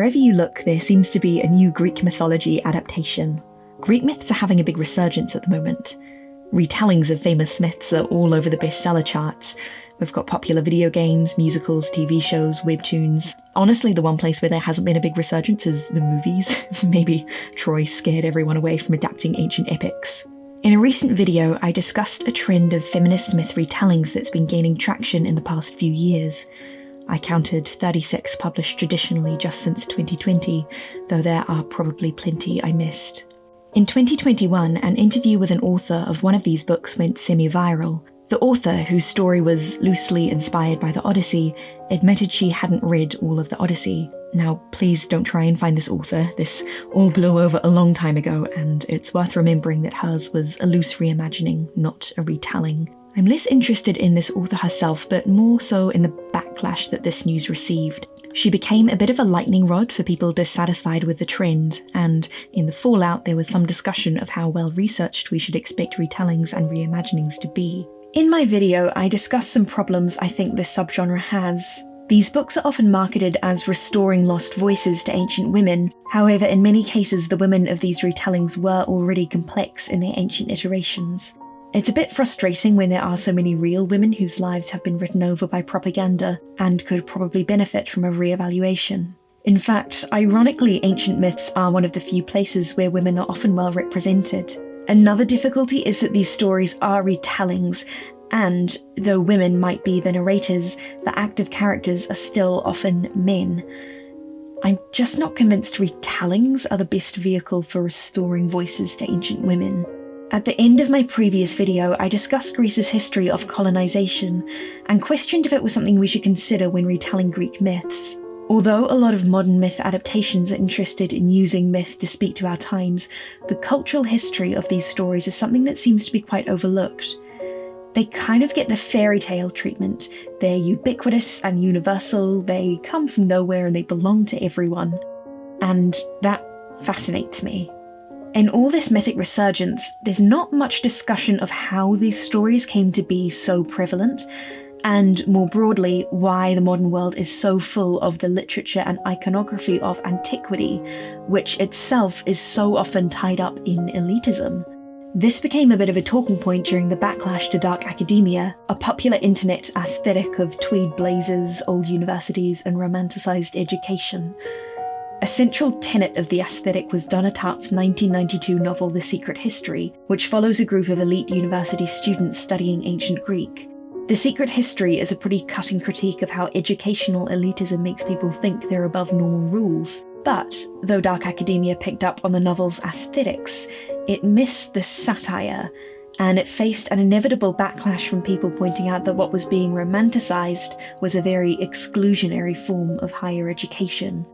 Wherever you look, there seems to be a new Greek mythology adaptation. Greek myths are having a big resurgence at the moment. Retellings of famous myths are all over the bestseller charts. We've got popular video games, musicals, TV shows, webtoons. Honestly, the one place where there hasn't been a big resurgence is the movies. Maybe Troy scared everyone away from adapting ancient epics. In a recent video, I discussed a trend of feminist myth retellings that's been gaining traction in the past few years. I counted 36 published traditionally just since 2020, though there are probably plenty I missed. In 2021, an interview with an author of one of these books went semi-viral. The author, whose story was loosely inspired by the Odyssey, admitted she hadn't read all of the Odyssey. Now, please don't try and find this author. This all blew over a long time ago, and it's worth remembering that hers was a loose reimagining, not a retelling. I'm less interested in this author herself, but more so in the backlash that this news received. She became a bit of a lightning rod for people dissatisfied with the trend, and in the fallout there was some discussion of how well researched we should expect retellings and reimaginings to be. In my video, I discussed some problems I think this subgenre has. These books are often marketed as restoring lost voices to ancient women. However, in many cases the women of these retellings were already complex in their ancient iterations. It's a bit frustrating when there are so many real women whose lives have been written over by propaganda and could probably benefit from a re-evaluation. In fact, ironically, ancient myths are one of the few places where women are often well represented. Another difficulty is that these stories are retellings, and though women might be the narrators, the active characters are still often men. I'm just not convinced retellings are the best vehicle for restoring voices to ancient women. At the end of my previous video, I discussed Greece's history of colonisation and questioned if it was something we should consider when retelling Greek myths. Although a lot of modern myth adaptations are interested in using myth to speak to our times, the cultural history of these stories is something that seems to be quite overlooked. They kind of get the fairy tale treatment. They're ubiquitous and universal, they come from nowhere and they belong to everyone. And that fascinates me. In all this mythic resurgence, there's not much discussion of how these stories came to be so prevalent, and more broadly, why the modern world is so full of the literature and iconography of antiquity, which itself is so often tied up in elitism. This became a bit of a talking point during the backlash to dark academia, a popular internet aesthetic of tweed blazers, old universities, and romanticised education. A central tenet of the aesthetic was Donna Tartt's 1992 novel The Secret History, which follows a group of elite university students studying ancient Greek. The Secret History is a pretty cutting critique of how educational elitism makes people think they're above normal rules. But, though dark academia picked up on the novel's aesthetics, it missed the satire, and it faced an inevitable backlash from people pointing out that what was being romanticised was a very exclusionary form of higher education.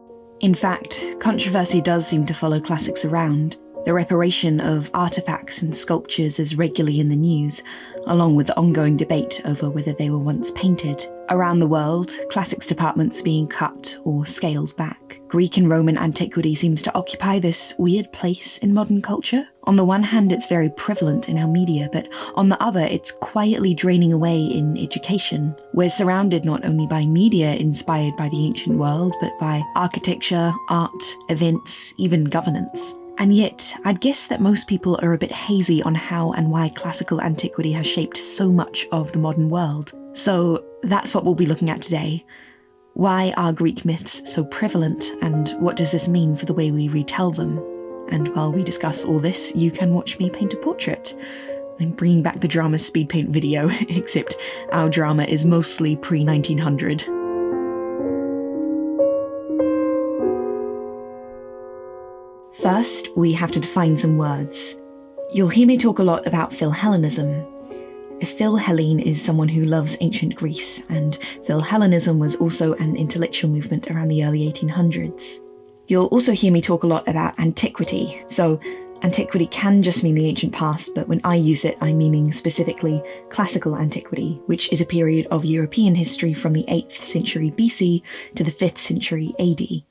In fact, controversy does seem to follow classics around. The reparation of artefacts and sculptures is regularly in the news, along with the ongoing debate over whether they were once painted. Around the world, classics departments being cut or scaled back. Greek and Roman antiquity seems to occupy this weird place in modern culture. On the one hand, it's very prevalent in our media, but on the other, it's quietly draining away in education. We're surrounded not only by media inspired by the ancient world, but by architecture, art, events, even governance. And yet, I'd guess that most people are a bit hazy on how and why classical antiquity has shaped so much of the modern world. So that's what we'll be looking at today. Why are Greek myths so prevalent, and what does this mean for the way we retell them? And while we discuss all this, you can watch me paint a portrait. I'm bringing back the drama speed paint video, except our drama is mostly pre-1900. First, we have to define some words. You'll hear me talk a lot about philhellenism. A philhellene is someone who loves ancient Greece, and philhellenism was also an intellectual movement around the early 1800s. You'll also hear me talk a lot about antiquity. So, antiquity can just mean the ancient past, but when I use it, I'm meaning specifically classical antiquity, which is a period of European history from the 8th century BC to the 5th century AD.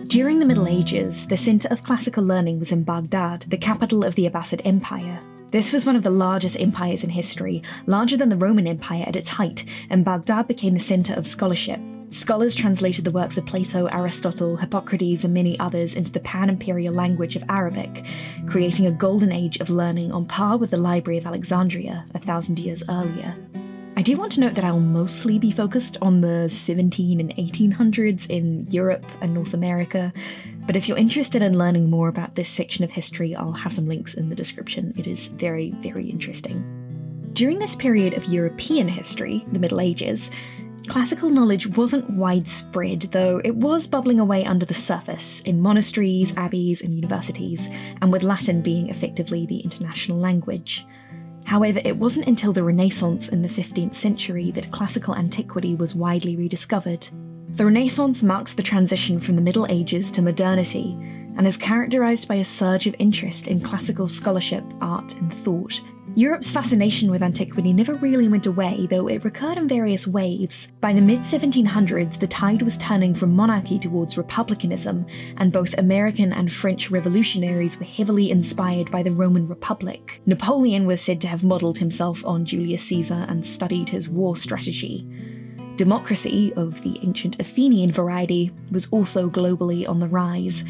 During the Middle Ages, the centre of classical learning was in Baghdad, the capital of the Abbasid Empire. This was one of the largest empires in history, larger than the Roman Empire at its height, and Baghdad became the centre of scholarship. Scholars translated the works of Plato, Aristotle, Hippocrates, and many others into the pan-imperial language of Arabic, creating a golden age of learning on par with the Library of Alexandria 1,000 years earlier. I do want to note that I'll mostly be focused on the 17 and 1800s in Europe and North America, but if you're interested in learning more about this section of history, I'll have some links in the description. It is very, very interesting. During this period of European history, the Middle Ages, classical knowledge wasn't widespread, though it was bubbling away under the surface in monasteries, abbeys, and universities, and with Latin being effectively the international language. However, it wasn't until the Renaissance in the 15th century that classical antiquity was widely rediscovered. The Renaissance marks the transition from the Middle Ages to modernity, and is characterized by a surge of interest in classical scholarship, art, and thought. Europe's fascination with antiquity never really went away, though it recurred in various waves. By the mid-1700s, the tide was turning from monarchy towards republicanism, and both American and French revolutionaries were heavily inspired by the Roman Republic. Napoleon was said to have modelled himself on Julius Caesar and studied his war strategy. Democracy, of the ancient Athenian variety, was also globally on the rise.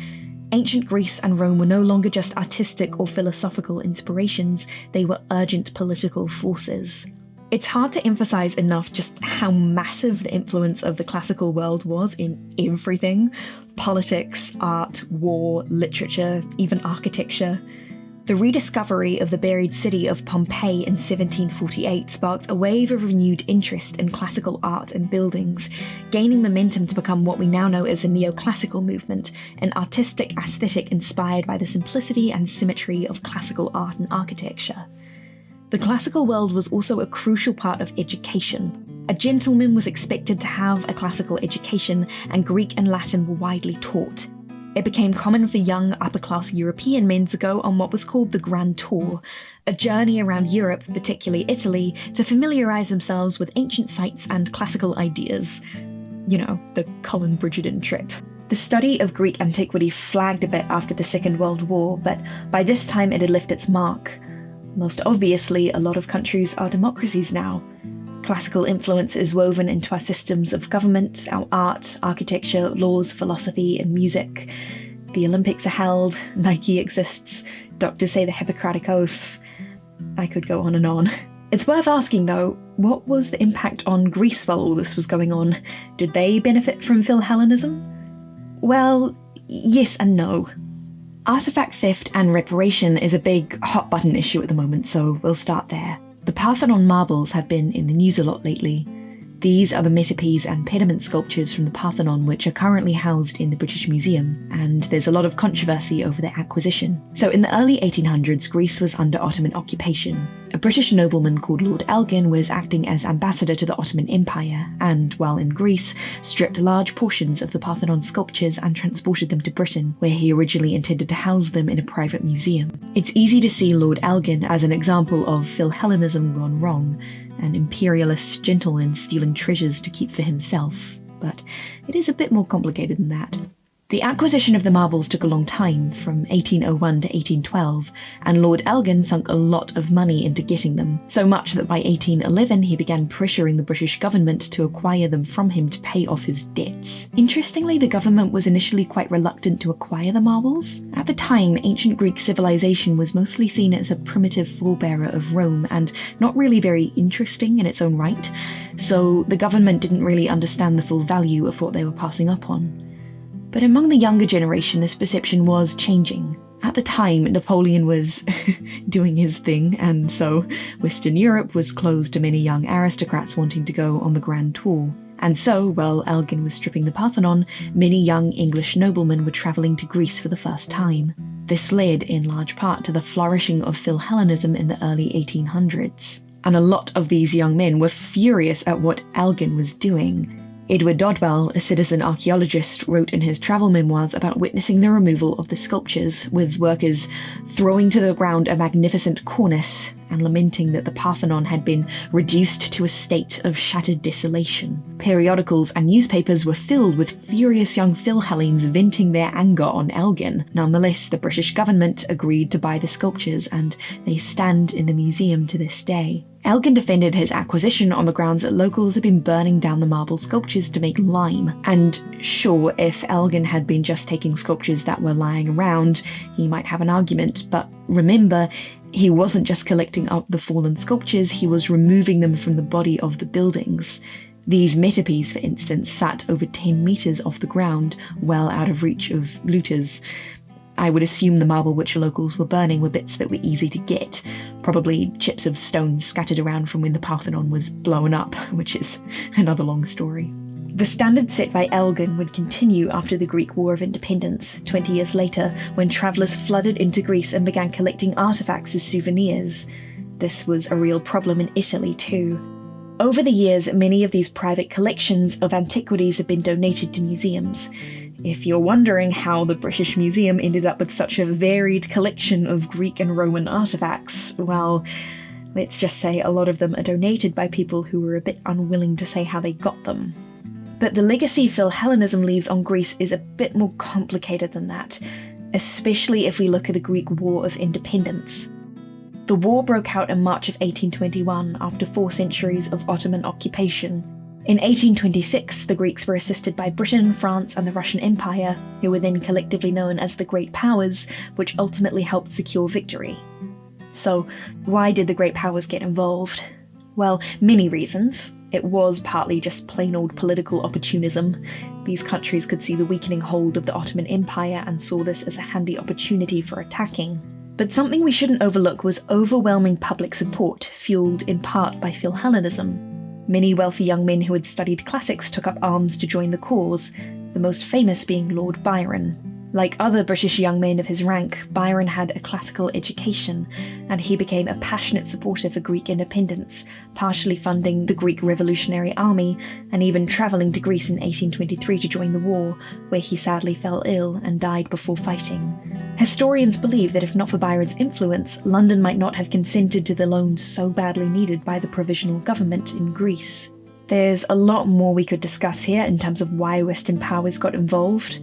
Ancient Greece and Rome were no longer just artistic or philosophical inspirations, they were urgent political forces. It's hard to emphasize enough just how massive the influence of the classical world was in everything: politics, art, war, literature, even architecture. The rediscovery of the buried city of Pompeii in 1748 sparked a wave of renewed interest in classical art and buildings, gaining momentum to become what we now know as a neoclassical movement, an artistic aesthetic inspired by the simplicity and symmetry of classical art and architecture. The classical world was also a crucial part of education. A gentleman was expected to have a classical education, and Greek and Latin were widely taught. It became common for young upper-class European men to go on what was called the Grand Tour, a journey around Europe, particularly Italy, to familiarise themselves with ancient sites and classical ideas. You know, the Colin Bridgerton trip. The study of Greek antiquity flagged a bit after the Second World War, but by this time it had left its mark. Most obviously, a lot of countries are democracies now. Classical influence is woven into our systems of government, our art, architecture, laws, philosophy, and music. The Olympics are held, Nike exists, doctors say the Hippocratic Oath. I could go on and on. It's worth asking though, what was the impact on Greece while all this was going on? Did they benefit from philhellenism? Well, yes and no. Artifact theft and reparation is a big hot-button issue at the moment, so we'll start there. The Parthenon marbles have been in the news a lot lately. These are the metopies and pediment sculptures from the Parthenon, which are currently housed in the British Museum, and there's a lot of controversy over their acquisition. So in the early 1800s, Greece was under Ottoman occupation. A British nobleman called Lord Elgin was acting as ambassador to the Ottoman Empire, and while in Greece, stripped large portions of the Parthenon sculptures and transported them to Britain, where he originally intended to house them in a private museum. It's easy to see Lord Elgin as an example of philhellenism gone wrong, an imperialist gentleman stealing treasures to keep for himself, but it is a bit more complicated than that. The acquisition of the marbles took a long time, from 1801 to 1812, and Lord Elgin sunk a lot of money into getting them, so much that by 1811 he began pressuring the British government to acquire them from him to pay off his debts. Interestingly, the government was initially quite reluctant to acquire the marbles. At the time, ancient Greek civilization was mostly seen as a primitive forebearer of Rome, and not really very interesting in its own right, so the government didn't really understand the full value of what they were passing up on. But among the younger generation, this perception was changing. At the time, Napoleon was doing his thing, and so Western Europe was closed to many young aristocrats wanting to go on the Grand Tour. And so, while Elgin was stripping the Parthenon, many young English noblemen were travelling to Greece for the first time. This led, in large part, to the flourishing of philhellenism in the early 1800s. And a lot of these young men were furious at what Elgin was doing. Edward Dodwell, a citizen archaeologist, wrote in his travel memoirs about witnessing the removal of the sculptures, with workers throwing to the ground a magnificent cornice and lamenting that the Parthenon had been reduced to a state of shattered desolation. Periodicals and newspapers were filled with furious young philhellenes venting their anger on Elgin. Nonetheless, the British government agreed to buy the sculptures, and they stand in the museum to this day. Elgin defended his acquisition on the grounds that locals had been burning down the marble sculptures to make lime. And sure, if Elgin had been just taking sculptures that were lying around, he might have an argument, but remember, he wasn't just collecting up the fallen sculptures, he was removing them from the body of the buildings. These metopes, for instance, sat over 10 meters off the ground, well out of reach of looters. I would assume the marble which locals were burning were bits that were easy to get, probably chips of stone scattered around from when the Parthenon was blown up, which is another long story. The standard set by Elgin would continue after the Greek War of Independence, 20 years later, when travellers flooded into Greece and began collecting artefacts as souvenirs. This was a real problem in Italy too. Over the years, many of these private collections of antiquities have been donated to museums. If you're wondering how the British Museum ended up with such a varied collection of Greek and Roman artefacts, well, let's just say a lot of them are donated by people who were a bit unwilling to say how they got them. But the legacy philhellenism leaves on Greece is a bit more complicated than that, especially if we look at the Greek War of Independence. The war broke out in March of 1821 after 4 centuries of Ottoman occupation. In 1826, the Greeks were assisted by Britain, France, and the Russian Empire, who were then collectively known as the Great Powers, which ultimately helped secure victory. So, why did the Great Powers get involved? Well, many reasons. It was partly just plain old political opportunism. These countries could see the weakening hold of the Ottoman Empire and saw this as a handy opportunity for attacking. But something we shouldn't overlook was overwhelming public support, fueled in part by philhellenism. Many wealthy young men who had studied classics took up arms to join the cause, the most famous being Lord Byron. Like other British young men of his rank, Byron had a classical education, and he became a passionate supporter for Greek independence, partially funding the Greek Revolutionary Army, and even travelling to Greece in 1823 to join the war, where he sadly fell ill and died before fighting. Historians believe that if not for Byron's influence, London might not have consented to the loans so badly needed by the provisional government in Greece. There's a lot more we could discuss here in terms of why Western powers got involved.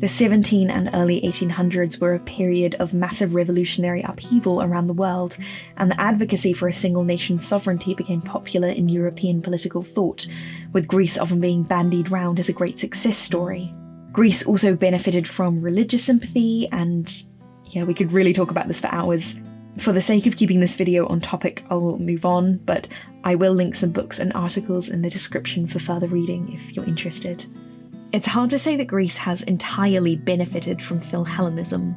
The 17 and early 1800s were a period of massive revolutionary upheaval around the world, and the advocacy for a single nation's sovereignty became popular in European political thought, with Greece often being bandied round as a great success story. Greece also benefited from religious sympathy, and yeah, we could really talk about this for hours. For the sake of keeping this video on topic, I'll move on, but I will link some books and articles in the description for further reading if you're interested. It's hard to say that Greece has entirely benefited from philhellenism,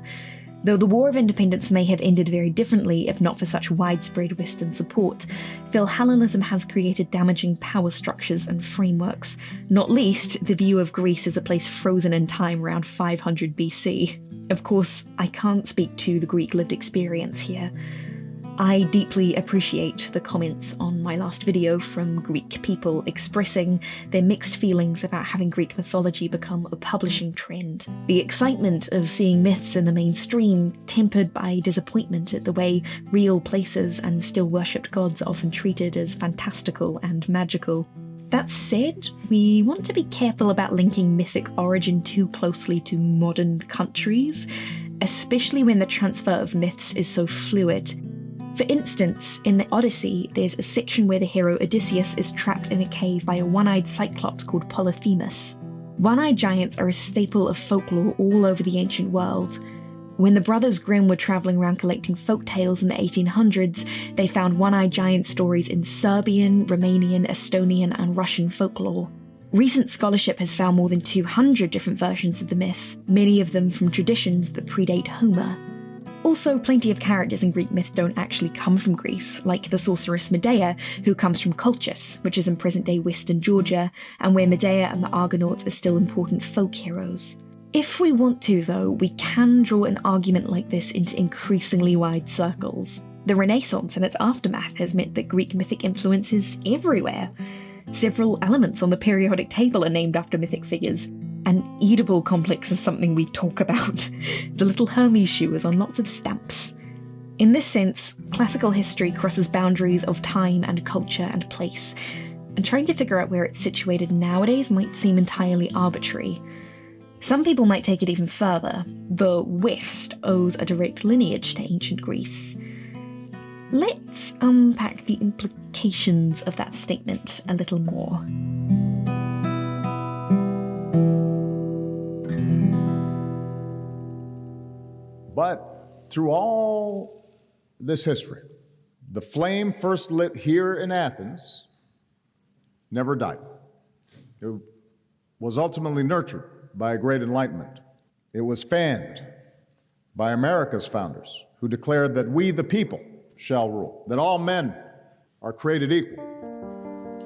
though the War of Independence may have ended very differently if not for such widespread Western support. Philhellenism has created damaging power structures and frameworks, not least the view of Greece as a place frozen in time around 500 BC. Of course, I can't speak to the Greek lived experience here. I deeply appreciate the comments on my last video from Greek people expressing their mixed feelings about having Greek mythology become a publishing trend. The excitement of seeing myths in the mainstream tempered by disappointment at the way real places and still worshipped gods are often treated as fantastical and magical. That said, we want to be careful about linking mythic origin too closely to modern countries, especially when the transfer of myths is so fluid. For instance, in the Odyssey, there's a section where the hero Odysseus is trapped in a cave by a one-eyed cyclops called Polyphemus. One-eyed giants are a staple of folklore all over the ancient world. When the Brothers Grimm were travelling around collecting folk tales in the 1800s, they found one-eyed giant stories in Serbian, Romanian, Estonian, and Russian folklore. Recent scholarship has found more than 200 different versions of the myth, many of them from traditions that predate Homer. Also, plenty of characters in Greek myth don't actually come from Greece, like the sorceress Medea, who comes from Colchis, which is in present-day Western Georgia, and where Medea and the Argonauts are still important folk heroes. If we want to, though, we can draw an argument like this into increasingly wide circles. The Renaissance and its aftermath has meant that Greek mythic influence is everywhere. Several elements on the periodic table are named after mythic figures. An Oedipal complex is something we talk about. The little Hermes shoe is on lots of stamps. In this sense, classical history crosses boundaries of time and culture and place, and trying to figure out where it's situated nowadays might seem entirely arbitrary. Some people might take it even further. The West owes a direct lineage to ancient Greece. Let's unpack the implications of that statement a little more. But through all this history, the flame first lit here in Athens never died. It was ultimately nurtured by a great Enlightenment. It was fanned by America's founders, who declared that we, the people, shall rule, that all men are created equal.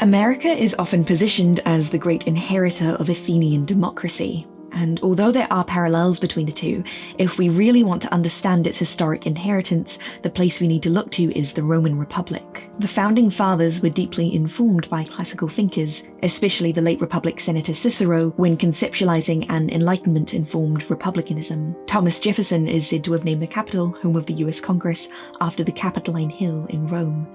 America is often positioned as the great inheritor of Athenian democracy. And although there are parallels between the two, if we really want to understand its historic inheritance, the place we need to look to is the Roman Republic. The founding fathers were deeply informed by classical thinkers, especially the late Republic Senator Cicero, when conceptualizing an Enlightenment-informed republicanism. Thomas Jefferson is said to have named the capital, home of the US Congress, after the Capitoline Hill in Rome.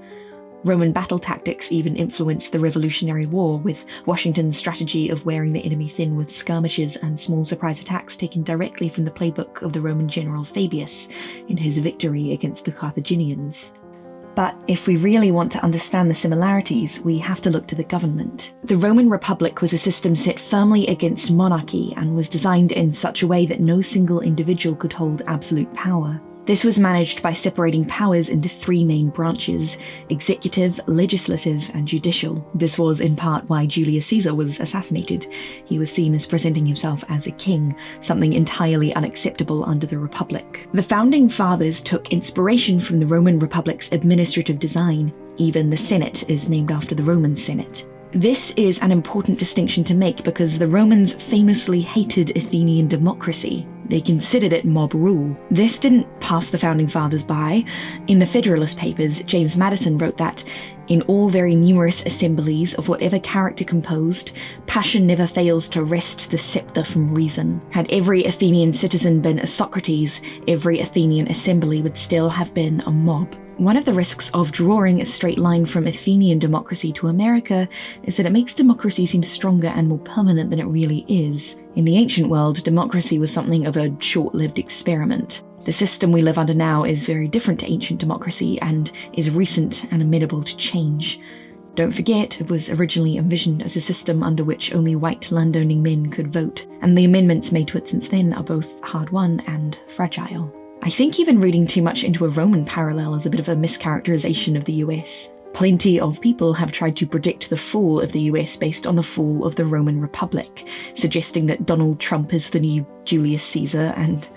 Roman battle tactics even influenced the Revolutionary War, with Washington's strategy of wearing the enemy thin with skirmishes and small surprise attacks taken directly from the playbook of the Roman general Fabius in his victory against the Carthaginians. But if we really want to understand the similarities, we have to look to the government. The Roman Republic was a system set firmly against monarchy and was designed in such a way that no single individual could hold absolute power. This was managed by separating powers into three main branches: executive, legislative, and judicial. This was in part why Julius Caesar was assassinated. He was seen as presenting himself as a king, something entirely unacceptable under the Republic. The founding fathers took inspiration from the Roman Republic's administrative design. Even the Senate is named after the Roman Senate. This is an important distinction to make because the Romans famously hated Athenian democracy. They considered it mob rule. This didn't pass the founding fathers by. In the Federalist Papers, James Madison wrote that, "In all very numerous assemblies of whatever character composed, passion never fails to wrest the scepter from reason. Had every Athenian citizen been a Socrates, every Athenian assembly would still have been a mob." One of the risks of drawing a straight line from Athenian democracy to America is that it makes democracy seem stronger and more permanent than it really is. In the ancient world, democracy was something of a short-lived experiment. The system we live under now is very different to ancient democracy and is recent and amenable to change. Don't forget, it was originally envisioned as a system under which only white landowning men could vote, and the amendments made to it since then are both hard-won and fragile. I think even reading too much into a Roman parallel is a bit of a mischaracterization of the US. Plenty of people have tried to predict the fall of the US based on the fall of the Roman Republic, suggesting that Donald Trump is the new Julius Caesar, and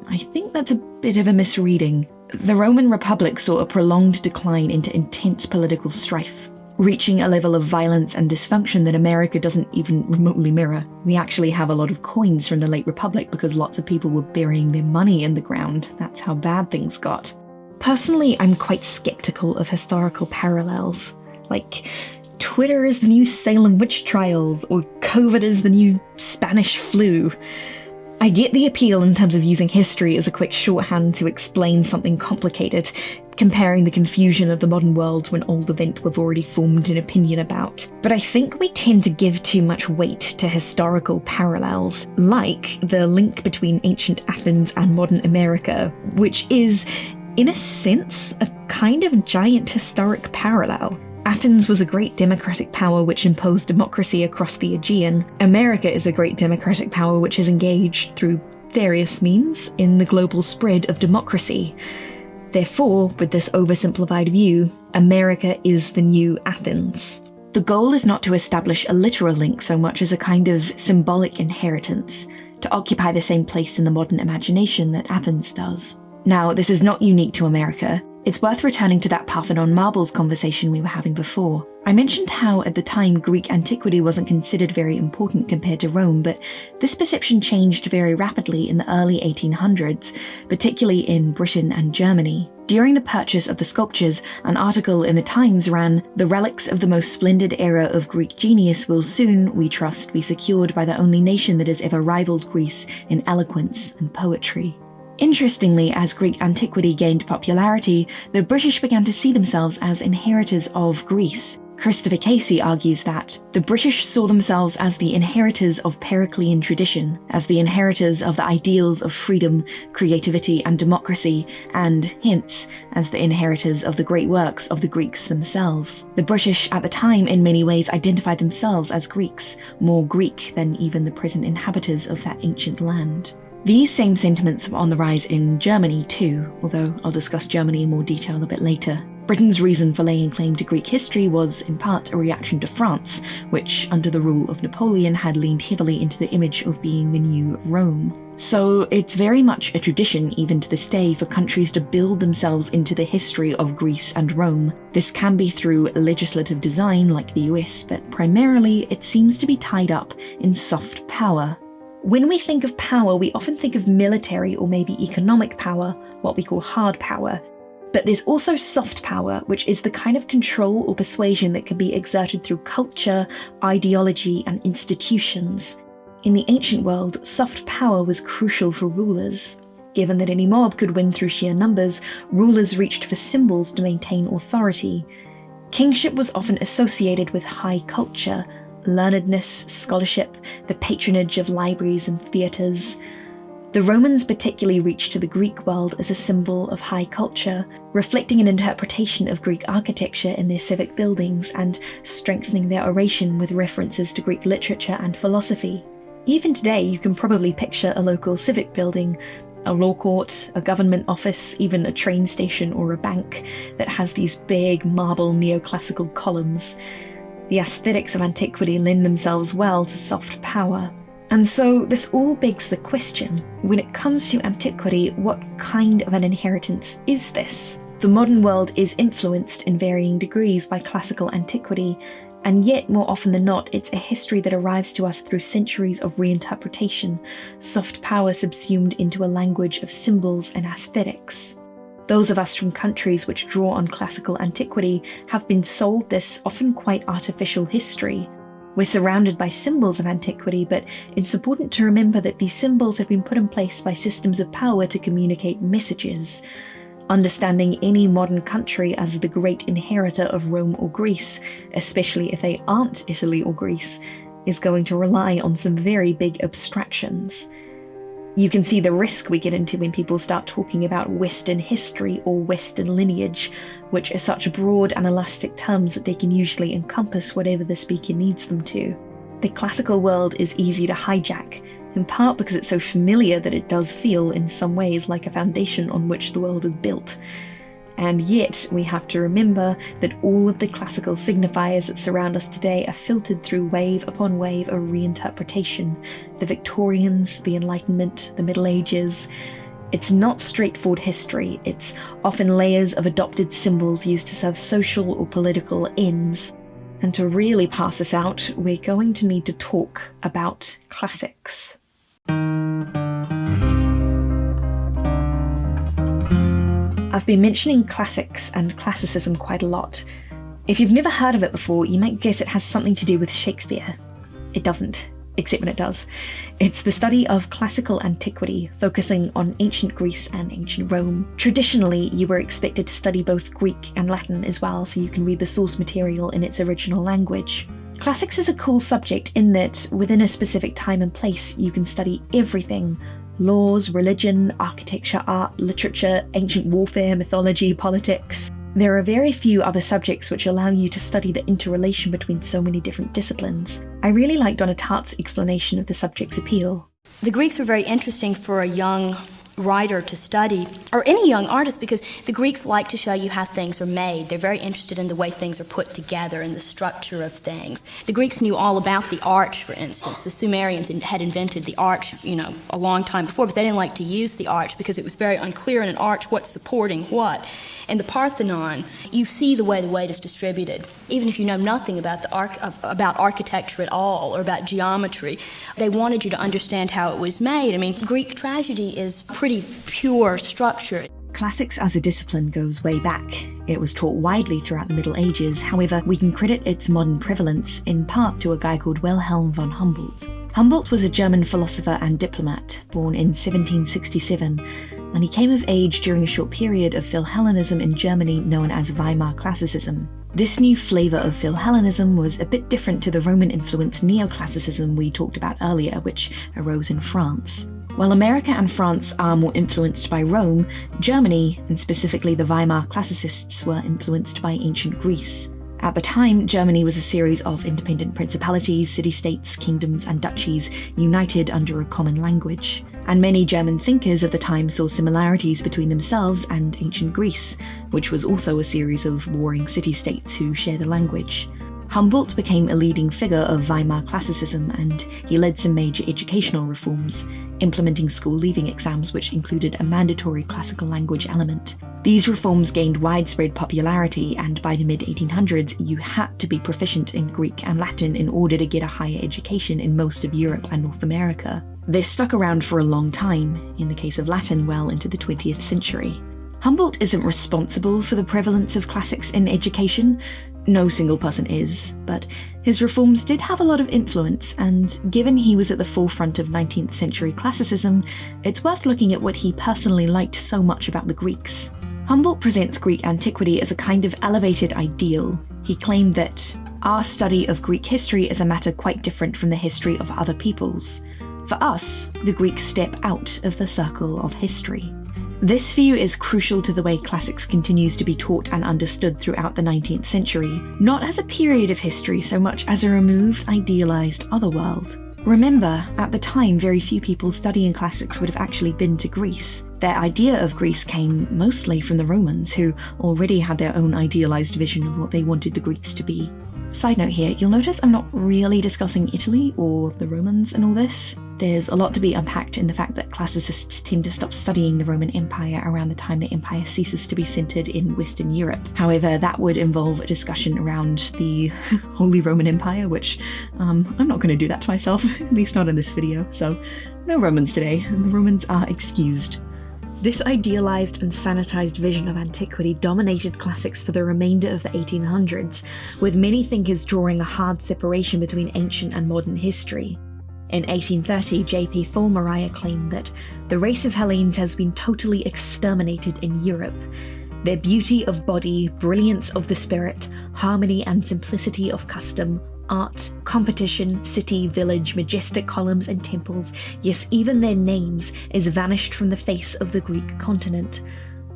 I think that's a bit of a misreading. The Roman Republic saw a prolonged decline into intense political strife, reaching a level of violence and dysfunction that America doesn't even remotely mirror. We actually have a lot of coins from the late Republic because lots of people were burying their money in the ground. That's how bad things got. Personally, I'm quite skeptical of historical parallels. Like, Twitter is the new Salem witch trials, or COVID is the new Spanish flu. I get the appeal in terms of using history as a quick shorthand to explain something complicated, comparing the confusion of the modern world to an old event we've already formed an opinion about. But I think we tend to give too much weight to historical parallels, like the link between ancient Athens and modern America, which is, in a sense, a kind of giant historic parallel. Athens was a great democratic power which imposed democracy across the Aegean. America is a great democratic power which has engaged, through various means, in the global spread of democracy. Therefore, with this oversimplified view, America is the new Athens. The goal is not to establish a literal link so much as a kind of symbolic inheritance, to occupy the same place in the modern imagination that Athens does. Now, this is not unique to America. It's worth returning to that Parthenon marbles conversation we were having before. I mentioned how, at the time, Greek antiquity wasn't considered very important compared to Rome, but this perception changed very rapidly in the early 1800s, particularly in Britain and Germany. During the purchase of the sculptures, an article in the Times ran, "The relics of the most splendid era of Greek genius will soon, we trust, be secured by the only nation that has ever rivaled Greece in eloquence and poetry." Interestingly, as Greek antiquity gained popularity, the British began to see themselves as inheritors of Greece. Christopher Casey argues that the British saw themselves as the inheritors of Periclean tradition, as the inheritors of the ideals of freedom, creativity, and democracy, and, hence, as the inheritors of the great works of the Greeks themselves. The British at the time in many ways identified themselves as Greeks, more Greek than even the present inhabitants of that ancient land. These same sentiments were on the rise in Germany too, although I'll discuss Germany in more detail a bit later. Britain's reason for laying claim to Greek history was in part a reaction to France, which, under the rule of Napoleon, had leaned heavily into the image of being the new Rome. So it's very much a tradition, even to this day, for countries to build themselves into the history of Greece and Rome. This can be through legislative design, like the US, but primarily it seems to be tied up in soft power. When we think of power, we often think of military or maybe economic power, what we call hard power. But there's also soft power, which is the kind of control or persuasion that can be exerted through culture, ideology, and institutions. In the ancient world, soft power was crucial for rulers. Given that any mob could win through sheer numbers, rulers reached for symbols to maintain authority. Kingship was often associated with high culture, learnedness, scholarship, the patronage of libraries and theatres. The Romans particularly reached to the Greek world as a symbol of high culture, reflecting an interpretation of Greek architecture in their civic buildings and strengthening their oration with references to Greek literature and philosophy. Even today, you can probably picture a local civic building, a law court, a government office, even a train station or a bank that has these big marble neoclassical columns. The aesthetics of antiquity lend themselves well to soft power. And so this all begs the question, when it comes to antiquity, what kind of an inheritance is this? The modern world is influenced in varying degrees by classical antiquity, and yet more often than not, it's a history that arrives to us through centuries of reinterpretation, soft power subsumed into a language of symbols and aesthetics. Those of us from countries which draw on classical antiquity have been sold this often quite artificial history. We're surrounded by symbols of antiquity, but it's important to remember that these symbols have been put in place by systems of power to communicate messages. Understanding any modern country as the great inheritor of Rome or Greece, especially if they aren't Italy or Greece, is going to rely on some very big abstractions. You can see the risk we get into when people start talking about Western history or Western lineage, which are such broad and elastic terms that they can usually encompass whatever the speaker needs them to. The classical world is easy to hijack, in part because it's so familiar that it does feel in some ways like a foundation on which the world is built. And yet, we have to remember that all of the classical signifiers that surround us today are filtered through wave upon wave of reinterpretation. The Victorians, the Enlightenment, the Middle Ages. It's not straightforward history, it's often layers of adopted symbols used to serve social or political ends. And to really pass us out, we're going to need to talk about classics. I've been mentioning classics and classicism quite a lot. If you've never heard of it before, you might guess it has something to do with Shakespeare. It doesn't, except when it does. It's the study of classical antiquity, focusing on ancient Greece and ancient Rome. Traditionally, you were expected to study both Greek and Latin as well, so you can read the source material in its original language. Classics is a cool subject in that, within a specific time and place, you can study everything: laws, religion, architecture, art, literature, ancient warfare, mythology, politics. There are very few other subjects which allow you to study the interrelation between so many different disciplines. I really like Donna Tartt's explanation of the subject's appeal. The Greeks were very interesting for a young writer to study, or any young artist, because the Greeks like to show you how things are made. They're very interested in the way things are put together and the structure of things. The Greeks knew all about the arch, for instance. The Sumerians had invented the arch, a long time before, but they didn't like to use the arch because it was very unclear in an arch what's supporting what. In the Parthenon, you see the way the weight is distributed. Even if you know nothing about about architecture at all or about geometry, they wanted you to understand how it was made. I mean, Greek tragedy is pretty pure structure. Classics as a discipline goes way back. It was taught widely throughout the Middle Ages. However, we can credit its modern prevalence in part to a guy called Wilhelm von Humboldt. Humboldt was a German philosopher and diplomat, born in 1767. and he came of age during a short period of philhellenism in Germany known as Weimar Classicism. This new flavour of philhellenism was a bit different to the Roman-influenced Neoclassicism we talked about earlier, which arose in France. While America and France are more influenced by Rome, Germany, and specifically the Weimar classicists, were influenced by ancient Greece. At the time, Germany was a series of independent principalities, city-states, kingdoms, and duchies united under a common language. And many German thinkers of the time saw similarities between themselves and ancient Greece, which was also a series of warring city-states who shared a language. Humboldt became a leading figure of Weimar classicism, and he led some major educational reforms, implementing school leaving exams which included a mandatory classical language element. These reforms gained widespread popularity, and by the mid-1800s you had to be proficient in Greek and Latin in order to get a higher education in most of Europe and North America. This stuck around for a long time, in the case of Latin well into the 20th century. Humboldt isn't responsible for the prevalence of classics in education. No single person is, but his reforms did have a lot of influence, and given he was at the forefront of 19th century classicism, it's worth looking at what he personally liked so much about the Greeks. Humboldt presents Greek antiquity as a kind of elevated ideal. He claimed that our study of Greek history is a matter quite different from the history of other peoples. For us, the Greeks step out of the circle of history. This view is crucial to the way classics continues to be taught and understood throughout the 19th century, not as a period of history so much as a removed, idealized otherworld. Remember, at the time, very few people studying classics would have actually been to Greece. Their idea of Greece came mostly from the Romans, who already had their own idealized vision of what they wanted the Greeks to be. Side note here, you'll notice I'm not really discussing Italy or the Romans and all this. There's a lot to be unpacked in the fact that classicists tend to stop studying the Roman Empire around the time the empire ceases to be centered in Western Europe. However, that would involve a discussion around the Holy Roman Empire, which I'm not going to do that to myself, at least not in this video, so no Romans today, and the Romans are excused. This idealized and sanitized vision of antiquity dominated classics for the remainder of the 1800s, with many thinkers drawing a hard separation between ancient and modern history. In 1830, J.P. Fulmariah claimed that the race of Hellenes has been totally exterminated in Europe. Their beauty of body, brilliance of the spirit, harmony and simplicity of custom, art, competition, city, village, majestic columns and temples, yes, even their names, is vanished from the face of the Greek continent.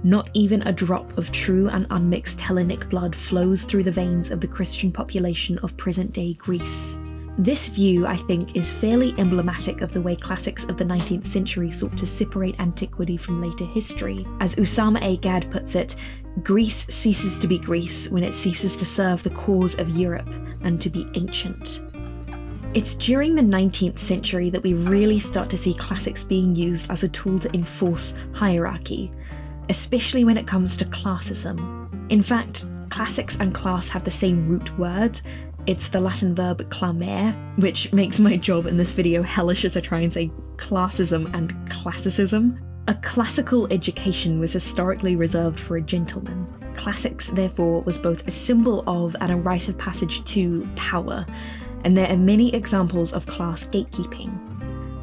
Not even a drop of true and unmixed Hellenic blood flows through the veins of the Christian population of present-day Greece. This view, I think, is fairly emblematic of the way classics of the 19th century sought to separate antiquity from later history. As Usama A. Gad puts it, Greece ceases to be Greece when it ceases to serve the cause of Europe and to be ancient. It's during the 19th century that we really start to see classics being used as a tool to enforce hierarchy, especially when it comes to classism. In fact, classics and class have the same root word. It's the Latin verb clamere, which makes my job in this video hellish as I try and say classism and classicism. A classical education was historically reserved for a gentleman. Classics, therefore, was both a symbol of and a rite of passage to power, and there are many examples of class gatekeeping.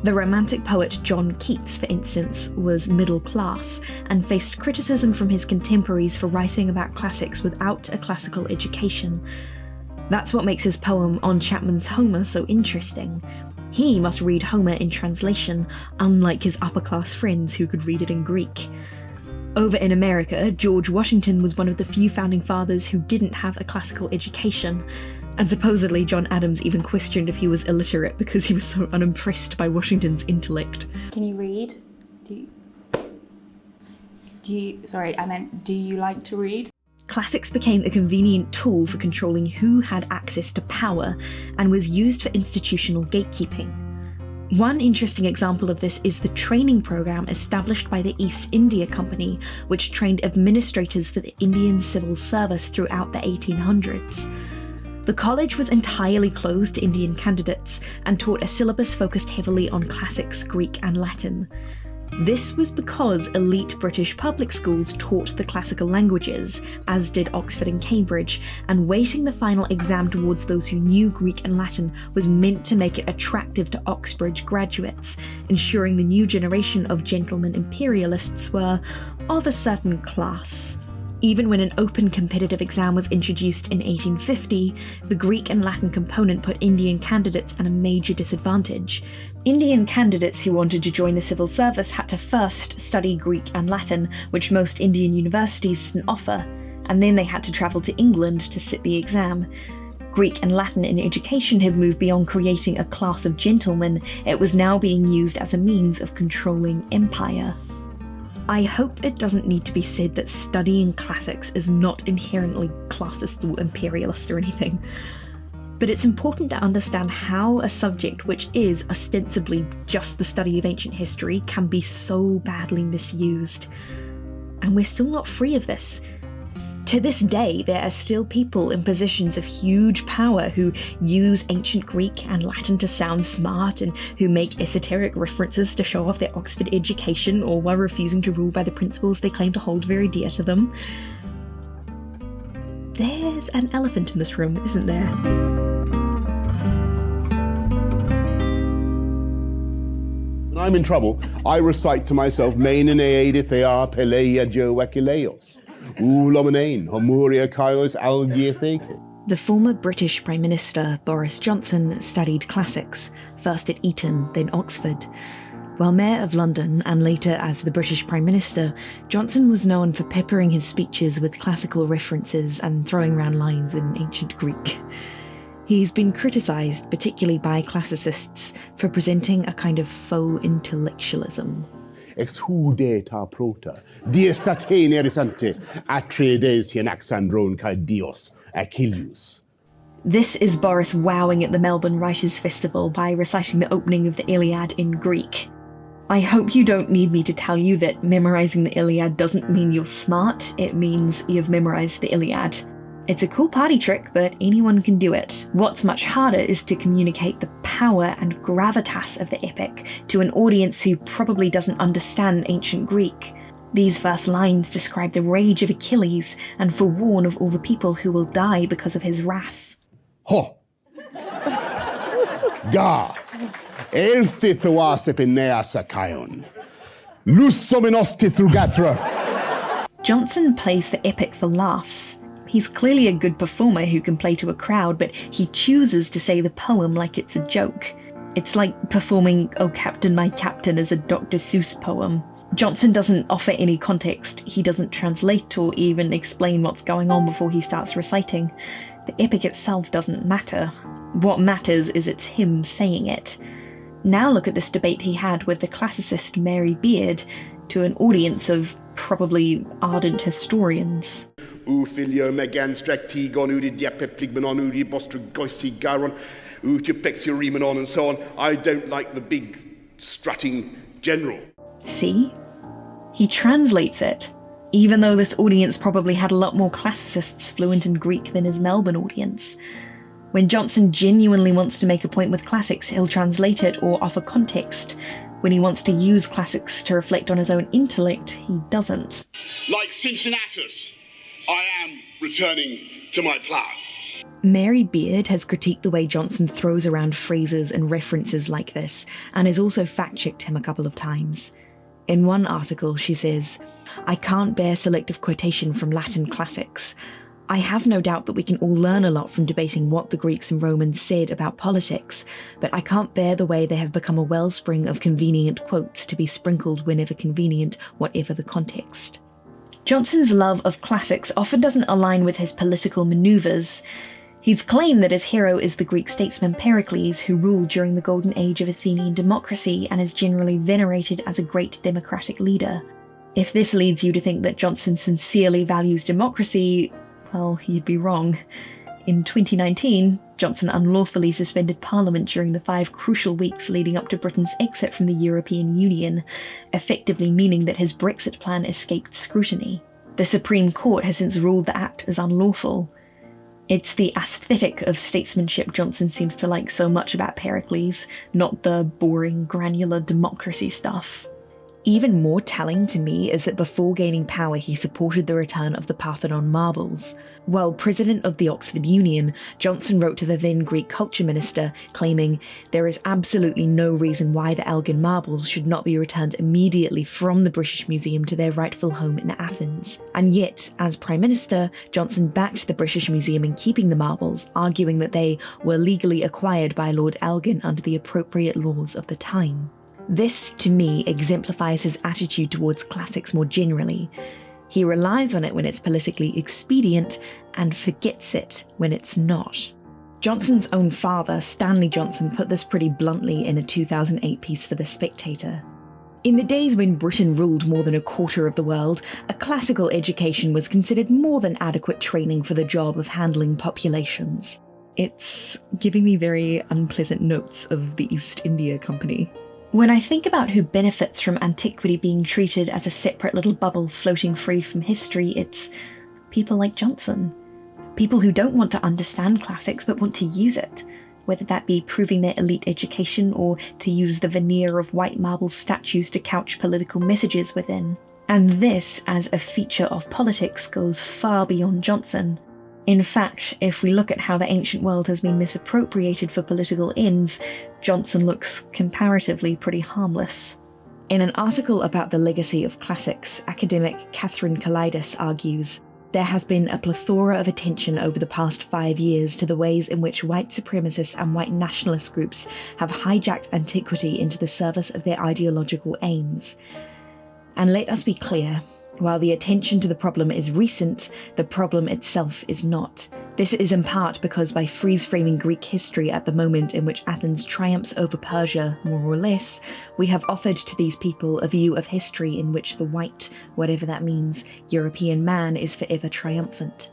The Romantic poet John Keats, for instance, was middle class and faced criticism from his contemporaries for writing about classics without a classical education. That's what makes his poem On Chapman's Homer so interesting. He must read Homer in translation, unlike his upper-class friends who could read it in Greek. Over in America, George Washington was one of the few founding fathers who didn't have a classical education, and supposedly John Adams even questioned if he was illiterate because he was so unimpressed by Washington's intellect. Can you read? Do you like to read? Classics became a convenient tool for controlling who had access to power and was used for institutional gatekeeping. One interesting example of this is the training program established by the East India Company, which trained administrators for the Indian civil service throughout the 1800s. The college was entirely closed to Indian candidates and taught a syllabus focused heavily on classics, Greek and Latin. This was because elite British public schools taught the classical languages, as did Oxford and Cambridge, and weighting the final exam towards those who knew Greek and Latin was meant to make it attractive to Oxbridge graduates, ensuring the new generation of gentlemen imperialists were of a certain class. Even when an open competitive exam was introduced in 1850, the Greek and Latin component put Indian candidates at a major disadvantage. Indian candidates who wanted to join the civil service had to first study Greek and Latin, which most Indian universities didn't offer, and then they had to travel to England to sit the exam. Greek and Latin in education had moved beyond creating a class of gentlemen, it was now being used as a means of controlling empire. I hope it doesn't need to be said that studying classics is not inherently classist or imperialist or anything. But it's important to understand how a subject which is ostensibly just the study of ancient history can be so badly misused. And we're still not free of this. To this day, there are still people in positions of huge power who use ancient Greek and Latin to sound smart and who make esoteric references to show off their Oxford education, or while refusing to rule by the principles they claim to hold very dear to them. There's an elephant in this room, isn't there? When I'm in trouble, I recite to myself, Main Thea Peleia Jo Akileos. The former British Prime Minister, Boris Johnson, studied classics, first at Eton, then Oxford. While Mayor of London, and later as the British Prime Minister, Johnson was known for peppering his speeches with classical references and throwing around lines in ancient Greek. He's been criticised, particularly by classicists, for presenting a kind of faux intellectualism. Ex hudeta prota, diestate nerisante, atredes hienaxandron Dios, Achilles. This is Boris wowing at the Melbourne Writers' Festival by reciting the opening of the Iliad in Greek. I hope you don't need me to tell you that memorising the Iliad doesn't mean you're smart, it means you've memorised the Iliad. It's a cool party trick, but anyone can do it. What's much harder is to communicate the power and gravitas of the epic to an audience who probably doesn't understand ancient Greek. These first lines describe the rage of Achilles and forewarn of all the people who will die because of his wrath. Ho! Ga! Elthithoase pineasa kaion. Lussominosti thugatra. Johnson plays the epic for laughs. He's clearly a good performer who can play to a crowd, but he chooses to say the poem like it's a joke. It's like performing "Oh Captain, My Captain" as a Dr. Seuss poem. Johnson doesn't offer any context, he doesn't translate or even explain what's going on before he starts reciting. The epic itself doesn't matter. What matters is it's him saying it. Now look at this debate he had with the classicist Mary Beard to an audience of probably ardent historians. Filio megan straktigon udi diapepligmenon udi bostrugoisi garon utipexurimenon and so on. I don't like the big strutting general. See? He translates it, even though this audience probably had a lot more classicists fluent in Greek than his Melbourne audience. When Johnson genuinely wants to make a point with classics, he'll translate it or offer context. When he wants to use classics to reflect on his own intellect, he doesn't. Like Cincinnatus, I am returning to my plough. Mary Beard has critiqued the way Johnson throws around phrases and references like this, and has also fact-checked him a couple of times. In one article, she says, "I can't bear selective quotation from Latin classics. I have no doubt that we can all learn a lot from debating what the Greeks and Romans said about politics, but I can't bear the way they have become a wellspring of convenient quotes to be sprinkled whenever convenient, whatever the context." Johnson's love of classics often doesn't align with his political manoeuvres. He's claimed that his hero is the Greek statesman Pericles, who ruled during the golden age of Athenian democracy and is generally venerated as a great democratic leader. If this leads you to think that Johnson sincerely values democracy, well, you'd be wrong. In 2019, Johnson unlawfully suspended Parliament during the 5 crucial weeks leading up to Britain's exit from the European Union, effectively meaning that his Brexit plan escaped scrutiny. The Supreme Court has since ruled the act as unlawful. It's the aesthetic of statesmanship Johnson seems to like so much about Pericles, not the boring, granular democracy stuff. Even more telling to me is that before gaining power, he supported the return of the Parthenon marbles. While president of the Oxford Union, Johnson wrote to the then Greek culture minister, claiming, "There is absolutely no reason why the Elgin marbles should not be returned immediately from the British Museum to their rightful home in Athens." And yet, as Prime Minister, Johnson backed the British Museum in keeping the marbles, arguing that they were legally acquired by Lord Elgin under the appropriate laws of the time. This, to me, exemplifies his attitude towards classics more generally. He relies on it when it's politically expedient and forgets it when it's not. Johnson's own father, Stanley Johnson, put this pretty bluntly in a 2008 piece for The Spectator. In the days when Britain ruled more than a quarter of the world, a classical education was considered more than adequate training for the job of handling populations. It's giving me very unpleasant notes of the East India Company. When I think about who benefits from antiquity being treated as a separate little bubble floating free from history, it's people like Johnson. People who don't want to understand classics but want to use it, whether that be proving their elite education or to use the veneer of white marble statues to couch political messages within. And this, as a feature of politics, goes far beyond Johnson. In fact, if we look at how the ancient world has been misappropriated for political ends, Johnson looks comparatively pretty harmless. In an article about the legacy of classics, academic Catherine Kalidis argues, "There has been a plethora of attention over the past 5 years to the ways in which white supremacist and white nationalist groups have hijacked antiquity into the service of their ideological aims. And let us be clear, while the attention to the problem is recent, the problem itself is not. This is in part because by freeze-framing Greek history at the moment in which Athens triumphs over Persia, more or less, we have offered to these people a view of history in which the white, whatever that means, European man is forever triumphant.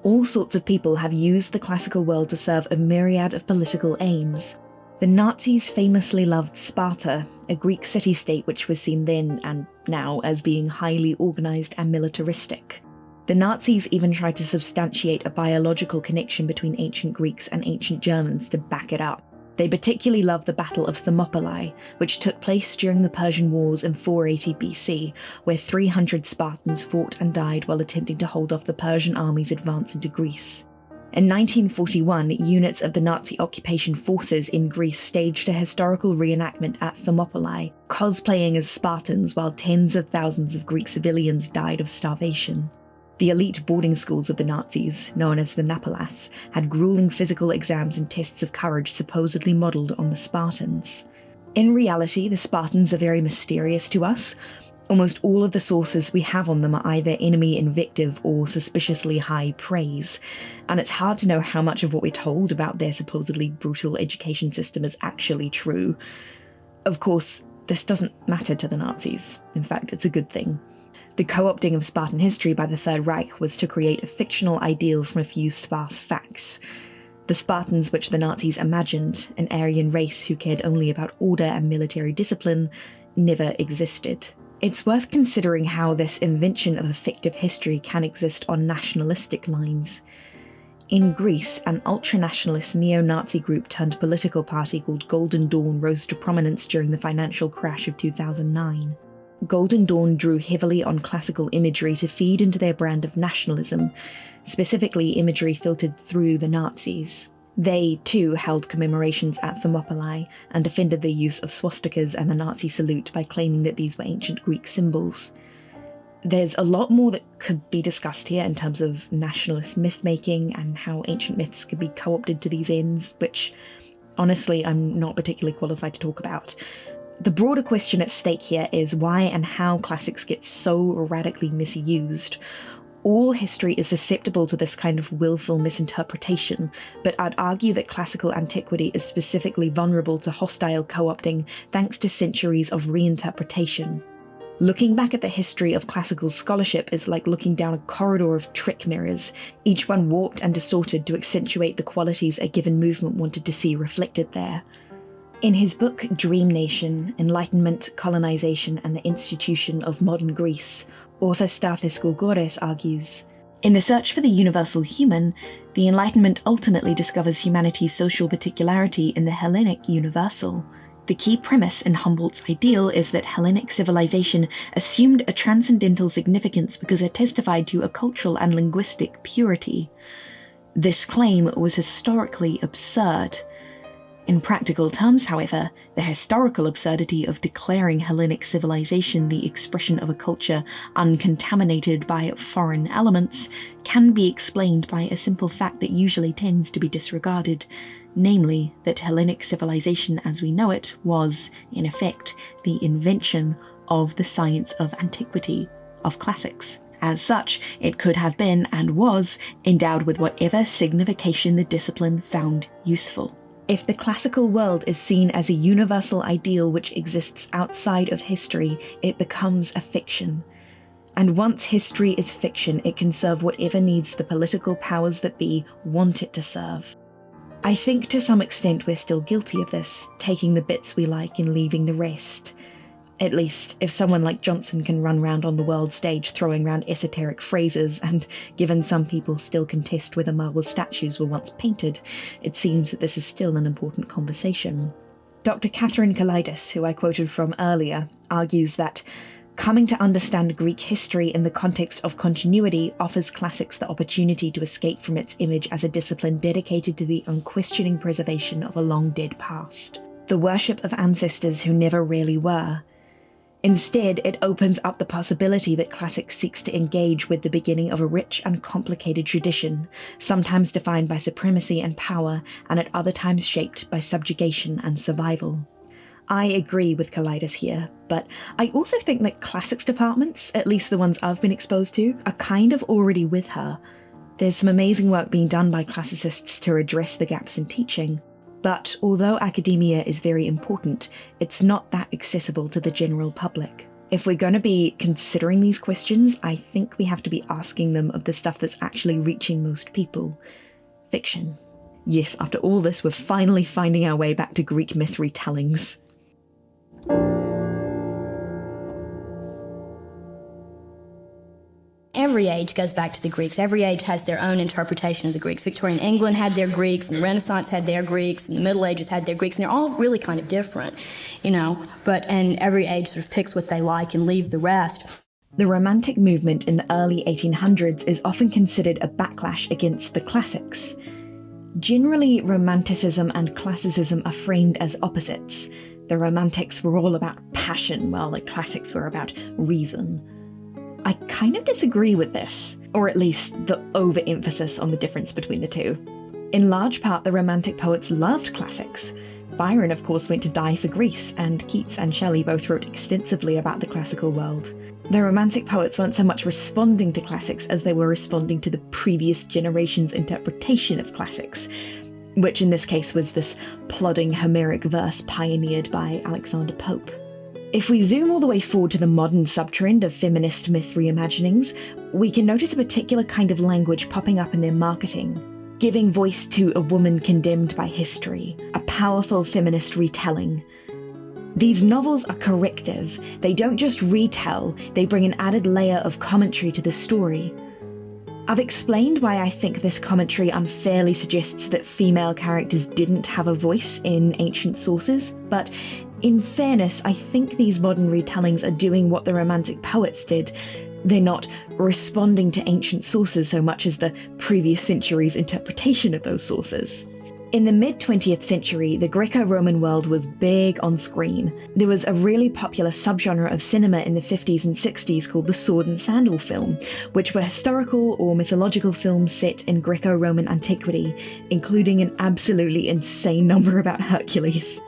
All sorts of people have used the classical world to serve a myriad of political aims. The Nazis famously loved Sparta, a Greek city-state which was seen then and now as being highly organised and militaristic. The Nazis even tried to substantiate a biological connection between ancient Greeks and ancient Germans to back it up. They particularly loved the Battle of Thermopylae, which took place during the Persian Wars in 480 BC, where 300 Spartans fought and died while attempting to hold off the Persian army's advance into Greece. In 1941, units of the Nazi occupation forces in Greece staged a historical reenactment at Thermopylae, cosplaying as Spartans while tens of thousands of Greek civilians died of starvation. The elite boarding schools of the Nazis, known as the Napolas, had grueling physical exams and tests of courage supposedly modelled on the Spartans. In reality, the Spartans are very mysterious to us. Almost all of the sources we have on them are either enemy invective or suspiciously high praise, and it's hard to know how much of what we're told about their supposedly brutal education system is actually true. Of course, this doesn't matter to the Nazis. In fact, it's a good thing. The co-opting of Spartan history by the Third Reich was to create a fictional ideal from a few sparse facts. The Spartans which the Nazis imagined, an Aryan race who cared only about order and military discipline, never existed. It's worth considering how this invention of a fictive history can exist on nationalistic lines. In Greece, an ultra-nationalist neo-Nazi group turned political party called Golden Dawn rose to prominence during the financial crash of 2009. Golden Dawn drew heavily on classical imagery to feed into their brand of nationalism, specifically imagery filtered through the Nazis. They, too, held commemorations at Thermopylae and defended the use of swastikas and the Nazi salute by claiming that these were ancient Greek symbols. There's a lot more that could be discussed here in terms of nationalist myth-making and how ancient myths could be co-opted to these ends, which, honestly, I'm not particularly qualified to talk about. The broader question at stake here is why and how classics get so radically misused. All history is susceptible to this kind of willful misinterpretation, but I'd argue that classical antiquity is specifically vulnerable to hostile co-opting thanks to centuries of reinterpretation. Looking back at the history of classical scholarship is like looking down a corridor of trick mirrors, each one warped and distorted to accentuate the qualities a given movement wanted to see reflected there. In his book Dream Nation, Enlightenment, Colonisation and the Institution of Modern Greece, author Stathis Gourgouris argues, in the search for the universal human, the Enlightenment ultimately discovers humanity's social particularity in the Hellenic universal. The key premise in Humboldt's ideal is that Hellenic civilization assumed a transcendental significance because it testified to a cultural and linguistic purity. This claim was historically absurd. In practical terms, however, the historical absurdity of declaring Hellenic civilization the expression of a culture uncontaminated by foreign elements can be explained by a simple fact that usually tends to be disregarded, namely that Hellenic civilization as we know it was, in effect, the invention of the science of antiquity, of classics. As such, it could have been, and was, endowed with whatever signification the discipline found useful. If the classical world is seen as a universal ideal which exists outside of history, it becomes a fiction. And once history is fiction, it can serve whatever needs the political powers that be want it to serve. I think to some extent we're still guilty of this, taking the bits we like and leaving the rest. At least, if someone like Johnson can run round on the world stage throwing around esoteric phrases, and given some people still contest whether marble statues were once painted, it seems that this is still an important conversation. Dr. Catherine Kalaitis, who I quoted from earlier, argues that coming to understand Greek history in the context of continuity offers classics the opportunity to escape from its image as a discipline dedicated to the unquestioning preservation of a long-dead past, the worship of ancestors who never really were. Instead, it opens up the possibility that classics seeks to engage with the beginning of a rich and complicated tradition, sometimes defined by supremacy and power, and at other times shaped by subjugation and survival. I agree with Kalaitis here, but I also think that classics departments, at least the ones I've been exposed to, are kind of already with her. There's some amazing work being done by classicists to address the gaps in teaching. But although academia is very important, it's not that accessible to the general public. If we're going to be considering these questions, I think we have to be asking them of the stuff that's actually reaching most people. Fiction. Yes, after all this, we're finally finding our way back to Greek myth retellings. Every age goes back to the Greeks. Every age has their own interpretation of the Greeks. Victorian England had their Greeks, and the Renaissance had their Greeks, and the Middle Ages had their Greeks, and they're all really kind of different, and every age sort of picks what they like and leaves the rest. The Romantic movement in the early 1800s is often considered a backlash against the classics. Generally, Romanticism and Classicism are framed as opposites. The Romantics were all about passion, while the classics were about reason. I kind of disagree with this, or at least the overemphasis on the difference between the two. In large part, the Romantic poets loved classics. Byron, of course, went to die for Greece, and Keats and Shelley both wrote extensively about the classical world. The Romantic poets weren't so much responding to classics as they were responding to the previous generation's interpretation of classics, which in this case was this plodding Homeric verse pioneered by Alexander Pope. If we zoom all the way forward to the modern subtrend of feminist myth reimaginings, we can notice a particular kind of language popping up in their marketing, giving voice to a woman condemned by history, a powerful feminist retelling. These novels are corrective. They don't just retell, they bring an added layer of commentary to the story. I've explained why I think this commentary unfairly suggests that female characters didn't have a voice in ancient sources, but in fairness, I think these modern retellings are doing what the Romantic poets did. They're not responding to ancient sources so much as the previous century's interpretation of those sources. In the mid-20th century, the Greco-Roman world was big on screen. There was a really popular subgenre of cinema in the 50s and 60s called the sword and sandal film, which were historical or mythological films set in Greco-Roman antiquity, including an absolutely insane number about Hercules.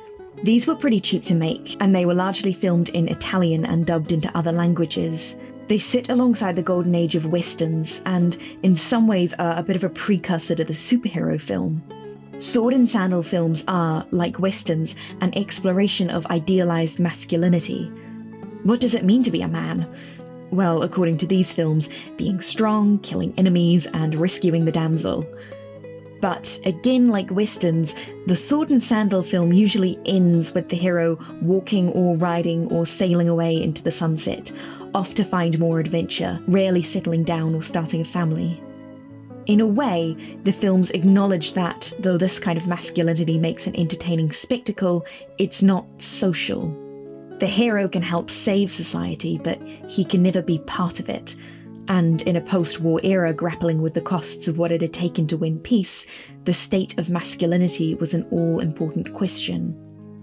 These were pretty cheap to make, and they were largely filmed in Italian and dubbed into other languages. They sit alongside the golden age of westerns, and in some ways are a bit of a precursor to the superhero film. Sword and sandal films are, like westerns, an exploration of idealized masculinity. What does it mean to be a man? Well, according to these films, being strong, killing enemies, and rescuing the damsel. But again, like westerns, the sword and sandal film usually ends with the hero walking or riding or sailing away into the sunset, off to find more adventure, rarely settling down or starting a family. In a way, the films acknowledge that, though this kind of masculinity makes an entertaining spectacle, it's not social. The hero can help save society, but he can never be part of it. And in a post-war era grappling with the costs of what it had taken to win peace, the state of masculinity was an all-important question.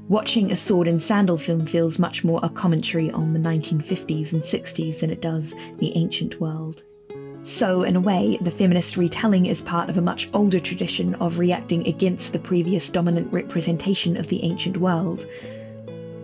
Watching a sword and sandal film feels much more a commentary on the 1950s and 60s than it does the ancient world. So, in a way, the feminist retelling is part of a much older tradition of reacting against the previous dominant representation of the ancient world.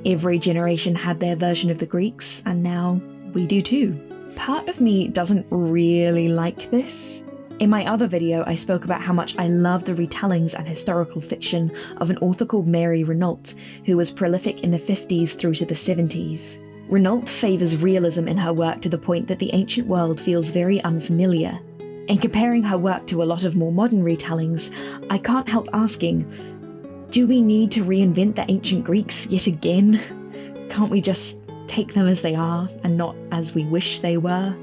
Every generation had their version of the Greeks, and now we do too. Part of me doesn't really like this. In my other video, I spoke about how much I love the retellings and historical fiction of an author called Mary Renault, who was prolific in the 50s through to the 70s. Renault favours realism in her work to the point that the ancient world feels very unfamiliar. In comparing her work to a lot of more modern retellings, I can't help asking, do we need to reinvent the ancient Greeks yet again? Can't we just take them as they are and not as we wish they were?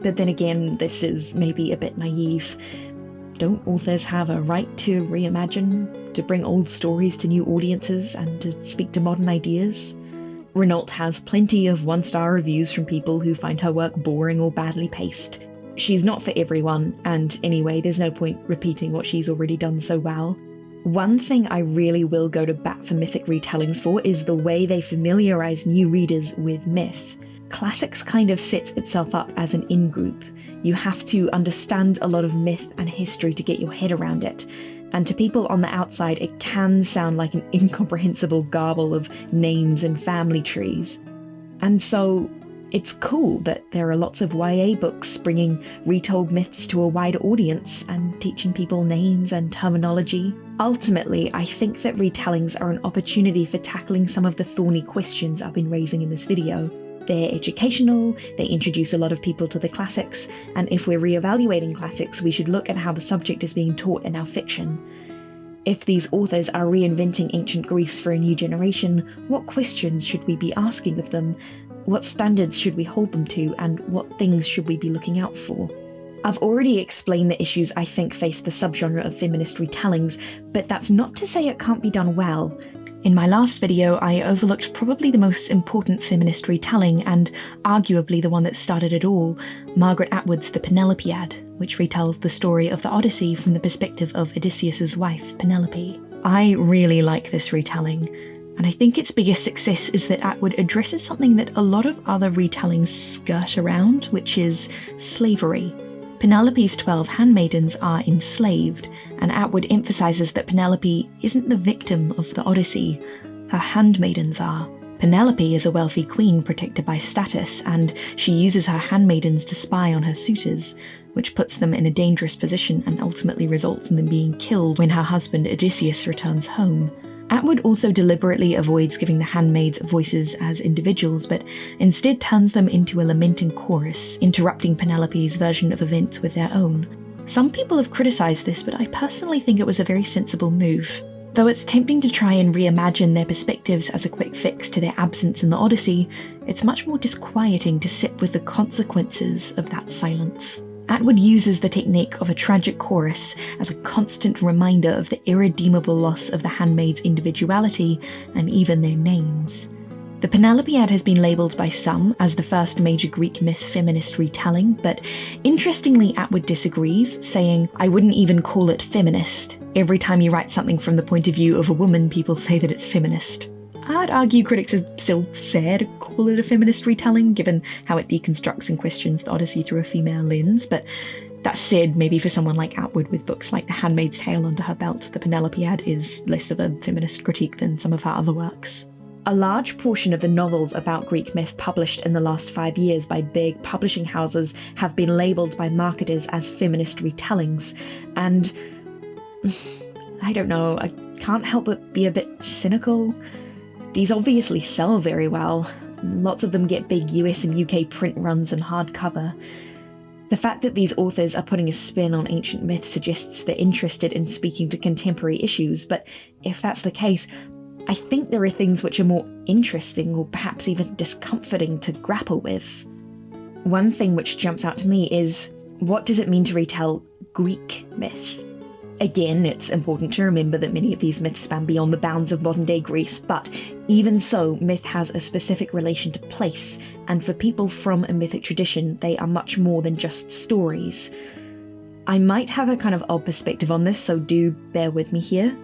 But then again, this is maybe a bit naive. Don't authors have a right to reimagine, to bring old stories to new audiences and to speak to modern ideas? Renault has plenty of one-star reviews from people who find her work boring or badly paced. She's not for everyone, and anyway, there's no point repeating what she's already done so well. One thing I really will go to bat for mythic retellings for is the way they familiarise new readers with myth. Classics kind of sets itself up as an in-group. You have to understand a lot of myth and history to get your head around it. And to people on the outside, it can sound like an incomprehensible garble of names and family trees. And so it's cool that there are lots of YA books bringing retold myths to a wider audience and teaching people names and terminology. Ultimately, I think that retellings are an opportunity for tackling some of the thorny questions I've been raising in this video. They're educational, they introduce a lot of people to the classics, and if we're re-evaluating classics, we should look at how the subject is being taught in our fiction. If these authors are reinventing ancient Greece for a new generation, what questions should we be asking of them? What standards should we hold them to, and what things should we be looking out for? I've already explained the issues I think face the subgenre of feminist retellings, but that's not to say it can't be done well. In my last video, I overlooked probably the most important feminist retelling, and arguably the one that started it all, Margaret Atwood's The Penelopiad, which retells the story of the Odyssey from the perspective of Odysseus's wife, Penelope. I really like this retelling, and I think its biggest success is that Atwood addresses something that a lot of other retellings skirt around, which is slavery. Penelope's 12 handmaidens are enslaved, and Atwood emphasises that Penelope isn't the victim of the Odyssey, her handmaidens are. Penelope is a wealthy queen protected by Stathis, and she uses her handmaidens to spy on her suitors, which puts them in a dangerous position and ultimately results in them being killed when her husband Odysseus returns home. Atwood also deliberately avoids giving the handmaids voices as individuals, but instead turns them into a lamenting chorus, interrupting Penelope's version of events with their own. Some people have criticised this, but I personally think it was a very sensible move. Though it's tempting to try and reimagine their perspectives as a quick fix to their absence in the Odyssey, it's much more disquieting to sit with the consequences of that silence. Atwood uses the technique of a tragic chorus as a constant reminder of the irredeemable loss of the handmaids' individuality and even their names. The Penelopiad has been labelled by some as the first major Greek myth feminist retelling, but interestingly Atwood disagrees, saying, "I wouldn't even call it feminist. Every time you write something from the point of view of a woman, people say that it's feminist." I'd argue critics are still fair to call it a feminist retelling, given how it deconstructs and questions the Odyssey through a female lens, but that said, maybe for someone like Atwood with books like The Handmaid's Tale under her belt, the Penelopiad is less of a feminist critique than some of her other works. A large portion of the novels about Greek myth published in the last 5 years by big publishing houses have been labelled by marketers as feminist retellings, and I don't know, I can't help but be a bit cynical. These obviously sell very well. Lots of them get big US and UK print runs and hardcover. The fact that these authors are putting a spin on ancient myth suggests they're interested in speaking to contemporary issues, but if that's the case, I think there are things which are more interesting or perhaps even discomforting to grapple with. One thing which jumps out to me is, what does it mean to retell Greek myth. Again, it's important to remember that many of these myths span beyond the bounds of modern-day Greece, but even so, myth has a specific relation to place, and for people from a mythic tradition, they are much more than just stories. I might have a kind of odd perspective on this, so do bear with me here.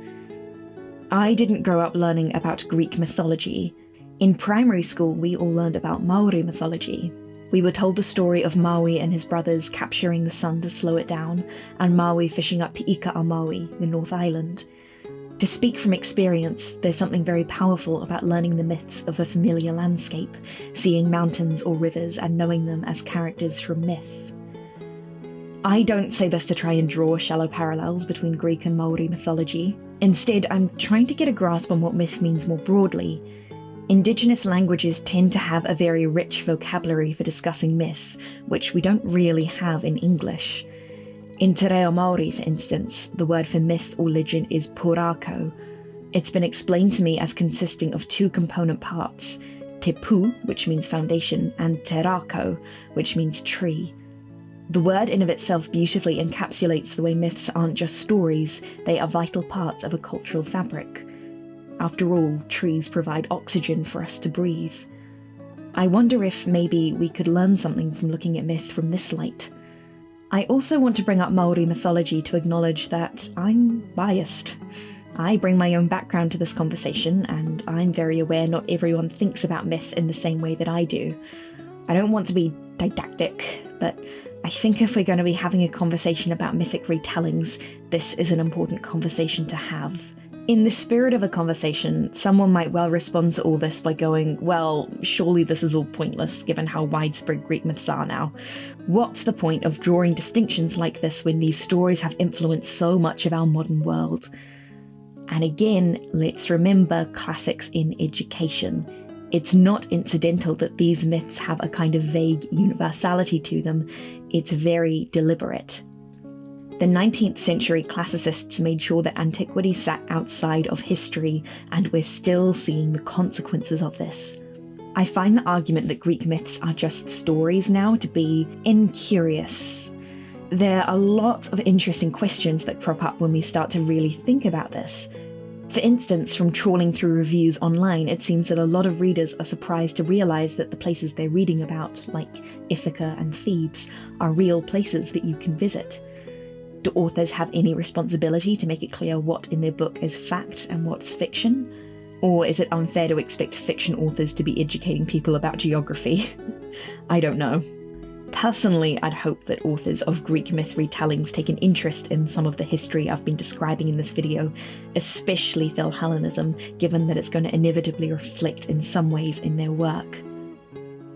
I didn't grow up learning about Greek mythology. In primary school, we all learned about Maori mythology. We were told the story of Maui and his brothers capturing the sun to slow it down, and Maui fishing up Te Ika a Maui, the North Island. To speak from experience, there's something very powerful about learning the myths of a familiar landscape, seeing mountains or rivers and knowing them as characters from myth. I don't say this to try and draw shallow parallels between Greek and Maori mythology. Instead, I'm trying to get a grasp on what myth means more broadly. Indigenous languages tend to have a very rich vocabulary for discussing myth, which we don't really have in English. In Te Reo Māori, for instance, the word for myth or legend is pūrākau. It's been explained to me as consisting of two component parts, te pū, which means foundation, and te rākau, which means tree. The word in of itself beautifully encapsulates the way myths aren't just stories, they are vital parts of a cultural fabric. After all, trees provide oxygen for us to breathe. I wonder if maybe we could learn something from looking at myth from this light. I also want to bring up Maori mythology to acknowledge that I'm biased. I bring my own background to this conversation, and I'm very aware not everyone thinks about myth in the same way that I do. I don't want to be didactic, but I think if we're going to be having a conversation about mythic retellings, this is an important conversation to have. In the spirit of a conversation, someone might well respond to all this by going, well, surely this is all pointless given how widespread Greek myths are now. What's the point of drawing distinctions like this when these stories have influenced so much of our modern world? And again, let's remember classics in education. It's not incidental that these myths have a kind of vague universality to them. It's very deliberate. The 19th century classicists made sure that antiquity sat outside of history, and we're still seeing the consequences of this. I find the argument that Greek myths are just stories now to be incurious. There are lots of interesting questions that crop up when we start to really think about this. For instance, from trawling through reviews online, it seems that a lot of readers are surprised to realise that the places they're reading about, like Ithaca and Thebes, are real places that you can visit. Do authors have any responsibility to make it clear what in their book is fact and what's fiction? Or is it unfair to expect fiction authors to be educating people about geography? I don't know. Personally, I'd hope that authors of Greek myth retellings take an interest in some of the history I've been describing in this video, especially philhellenism, given that it's going to inevitably reflect in some ways in their work.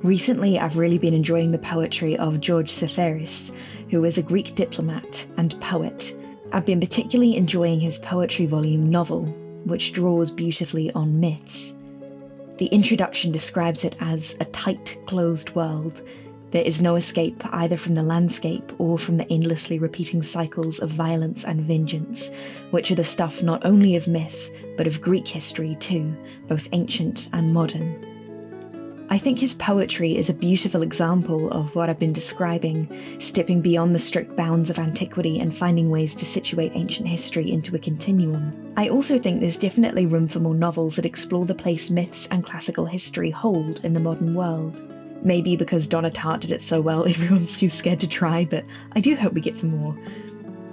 Recently, I've really been enjoying the poetry of George Stathis, who is a Greek diplomat and poet. I've been particularly enjoying his poetry volume Novel, which draws beautifully on myths. The introduction describes it as a tight, closed world. There is no escape either from the landscape or from the endlessly repeating cycles of violence and vengeance, which are the stuff not only of myth, but of Greek history too, both ancient and modern. I think his poetry is a beautiful example of what I've been describing, stepping beyond the strict bounds of antiquity and finding ways to situate ancient history into a continuum. I also think there's definitely room for more novels that explore the place myths and classical history hold in the modern world. Maybe because Donna Tartt did it so well, everyone's too scared to try, but I do hope we get some more.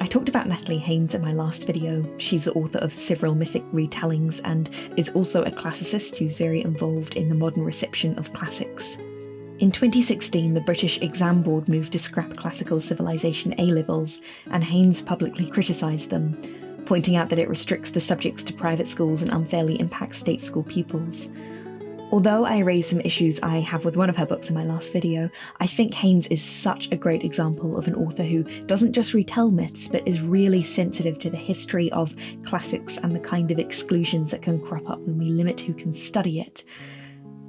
I talked about Natalie Haynes in my last video. She's the author of several mythic retellings and is also a classicist who's very involved in the modern reception of classics. In 2016, the British Exam Board moved to scrap classical civilization A-levels, and Haynes publicly criticised them, pointing out that it restricts the subjects to private schools and unfairly impacts state school pupils. Although I raised some issues I have with one of her books in my last video, I think Haynes is such a great example of an author who doesn't just retell myths, but is really sensitive to the history of classics and the kind of exclusions that can crop up when we limit who can study it.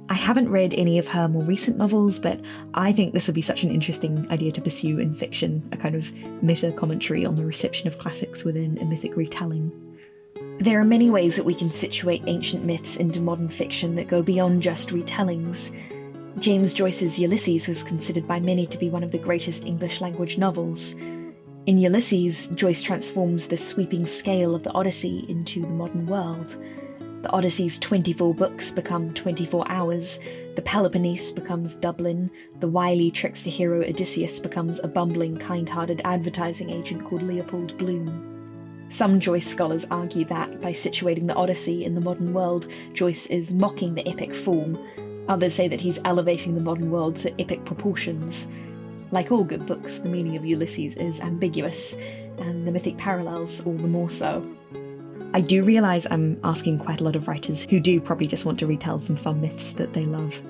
I haven't read any of her more recent novels, but I think this would be such an interesting idea to pursue in fiction, a kind of meta-commentary on the reception of classics within a mythic retelling. There are many ways that we can situate ancient myths into modern fiction that go beyond just retellings. James Joyce's Ulysses was considered by many to be one of the greatest English language novels. In Ulysses, Joyce transforms the sweeping scale of the Odyssey into the modern world. The Odyssey's 24 books become 24 hours, the Peloponnese becomes Dublin, the wily trickster hero Odysseus becomes a bumbling, kind-hearted advertising agent called Leopold Bloom. Some Joyce scholars argue that, by situating the Odyssey in the modern world, Joyce is mocking the epic form. Others say that he's elevating the modern world to epic proportions. Like all good books, the meaning of Ulysses is ambiguous, and the mythic parallels all the more so. I do realise I'm asking quite a lot of writers who do probably just want to retell some fun myths that they love.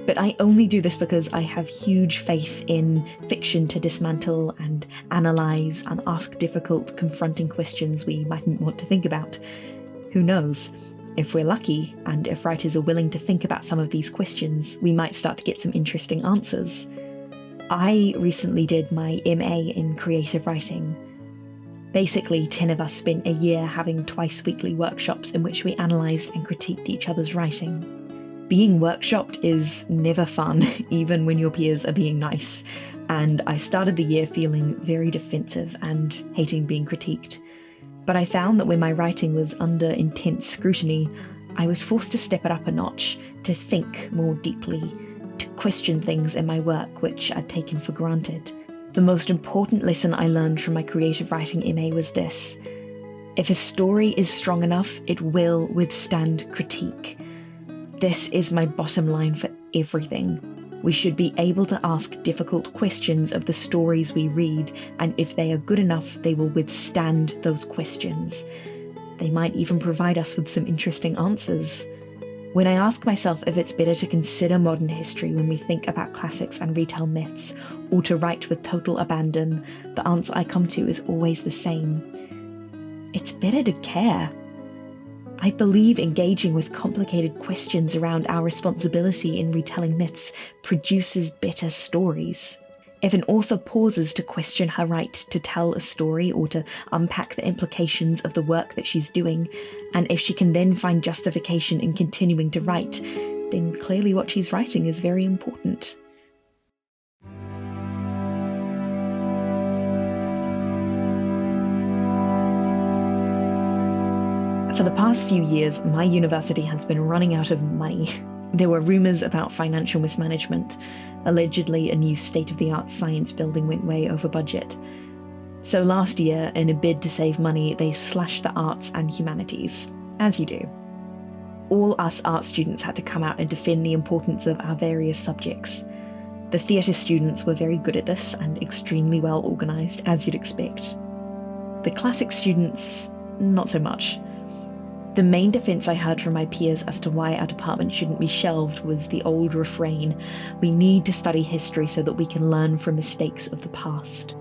But I only do this because I have huge faith in fiction to dismantle and analyse and ask difficult, confronting questions we mightn't want to think about. Who knows? If we're lucky, and if writers are willing to think about some of these questions, we might start to get some interesting answers. I recently did my MA in creative writing. Basically, 10 of us spent a year having twice weekly workshops in which we analysed and critiqued each other's writing. Being workshopped is never fun, even when your peers are being nice, and I started the year feeling very defensive and hating being critiqued. But I found that when my writing was under intense scrutiny, I was forced to step it up a notch, to think more deeply, to question things in my work which I'd taken for granted. The most important lesson I learned from my creative writing MA was this: if a story is strong enough, it will withstand critique. This is my bottom line for everything. We should be able to ask difficult questions of the stories we read, and if they are good enough, they will withstand those questions. They might even provide us with some interesting answers. When I ask myself if it's better to consider modern history when we think about classics and retell myths, or to write with total abandon, the answer I come to is always the same. It's better to care. I believe engaging with complicated questions around our responsibility in retelling myths produces better stories. If an author pauses to question her right to tell a story or to unpack the implications of the work that she's doing, and if she can then find justification in continuing to write, then clearly what she's writing is very important. For the past few years, my university has been running out of money. There were rumours about financial mismanagement. Allegedly, a new state-of-the-art science building went way over budget. So last year, in a bid to save money, they slashed the arts and humanities, as you do. All us art students had to come out and defend the importance of our various subjects. The theatre students were very good at this and extremely well organised, as you'd expect. The classics students, not so much. The main defence I heard from my peers as to why our department shouldn't be shelved was the old refrain: we need to study history so that we can learn from mistakes of the past.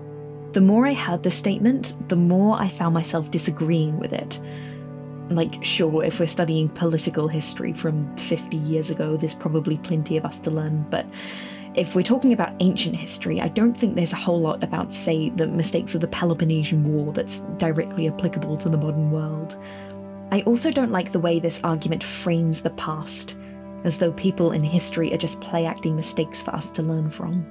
The more I heard this statement, the more I found myself disagreeing with it. Like, sure, if we're studying political history from 50 years ago, there's probably plenty of us to learn, but if we're talking about ancient history, I don't think there's a whole lot about, say, the mistakes of the Peloponnesian War that's directly applicable to the modern world. I also don't like the way this argument frames the past, as though people in history are just play-acting mistakes for us to learn from.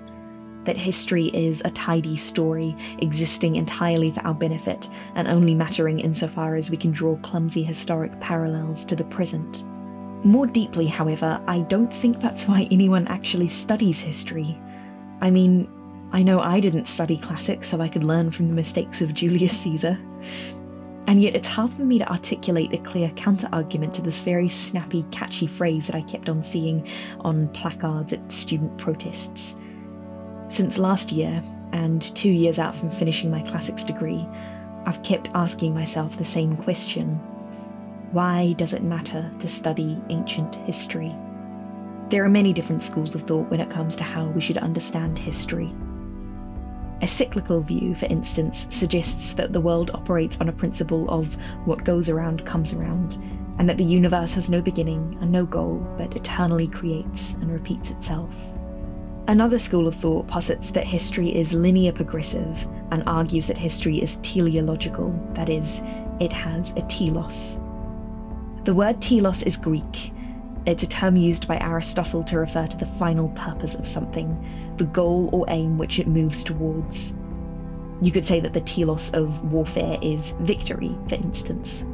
That history is a tidy story, existing entirely for our benefit, and only mattering insofar as we can draw clumsy historic parallels to the present. More deeply, however, I don't think that's why anyone actually studies history. I mean, I know I didn't study classics so I could learn from the mistakes of Julius Caesar. And yet it's hard for me to articulate a clear counter-argument to this very snappy, catchy phrase that I kept on seeing on placards at student protests. Since last year, and 2 years out from finishing my classics degree, I've kept asking myself the same question. Why does it matter to study ancient history? There are many different schools of thought when it comes to how we should understand history. A cyclical view, for instance, suggests that the world operates on a principle of what goes around comes around, and that the universe has no beginning and no goal, but eternally creates and repeats itself. Another school of thought posits that history is linear progressive and argues that history is teleological, that is, it has a telos. The word telos is Greek. It's a term used by Aristotle to refer to the final purpose of something, the goal or aim which it moves towards. You could say that the telos of warfare is victory, for instance.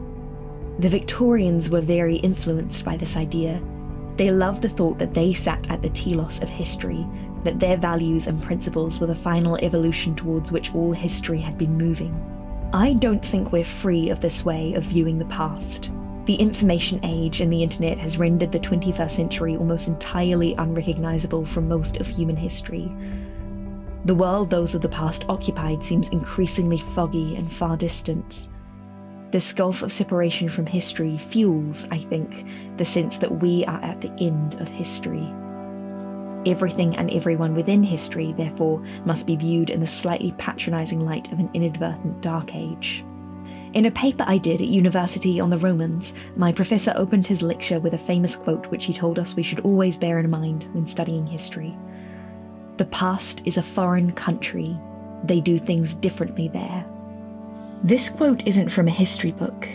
The Victorians were very influenced by this idea. They loved the thought that they sat at the telos of history, that their values and principles were the final evolution towards which all history had been moving. I don't think we're free of this way of viewing the past. The information age and the internet has rendered the 21st century almost entirely unrecognizable from most of human history. The world those of the past occupied seems increasingly foggy and far distant. This gulf of separation from history fuels, I think, the sense that we are at the end of history. Everything and everyone within history, therefore, must be viewed in the slightly patronizing light of an inadvertent dark age. In a paper I did at university on the Romans, my professor opened his lecture with a famous quote which he told us we should always bear in mind when studying history. "The past is a foreign country. They do things differently there." This quote isn't from a history book.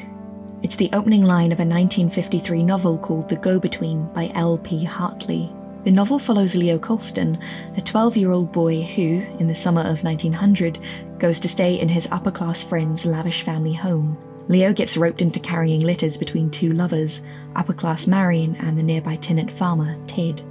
It's the opening line of a 1953 novel called The Go-Between by L.P. Hartley. The novel follows Leo Colston, a 12-year-old boy who, in the summer of 1900, goes to stay in his upper-class friend's lavish family home. Leo gets roped into carrying letters between two lovers, upper-class Marion and the nearby tenant farmer, Ted.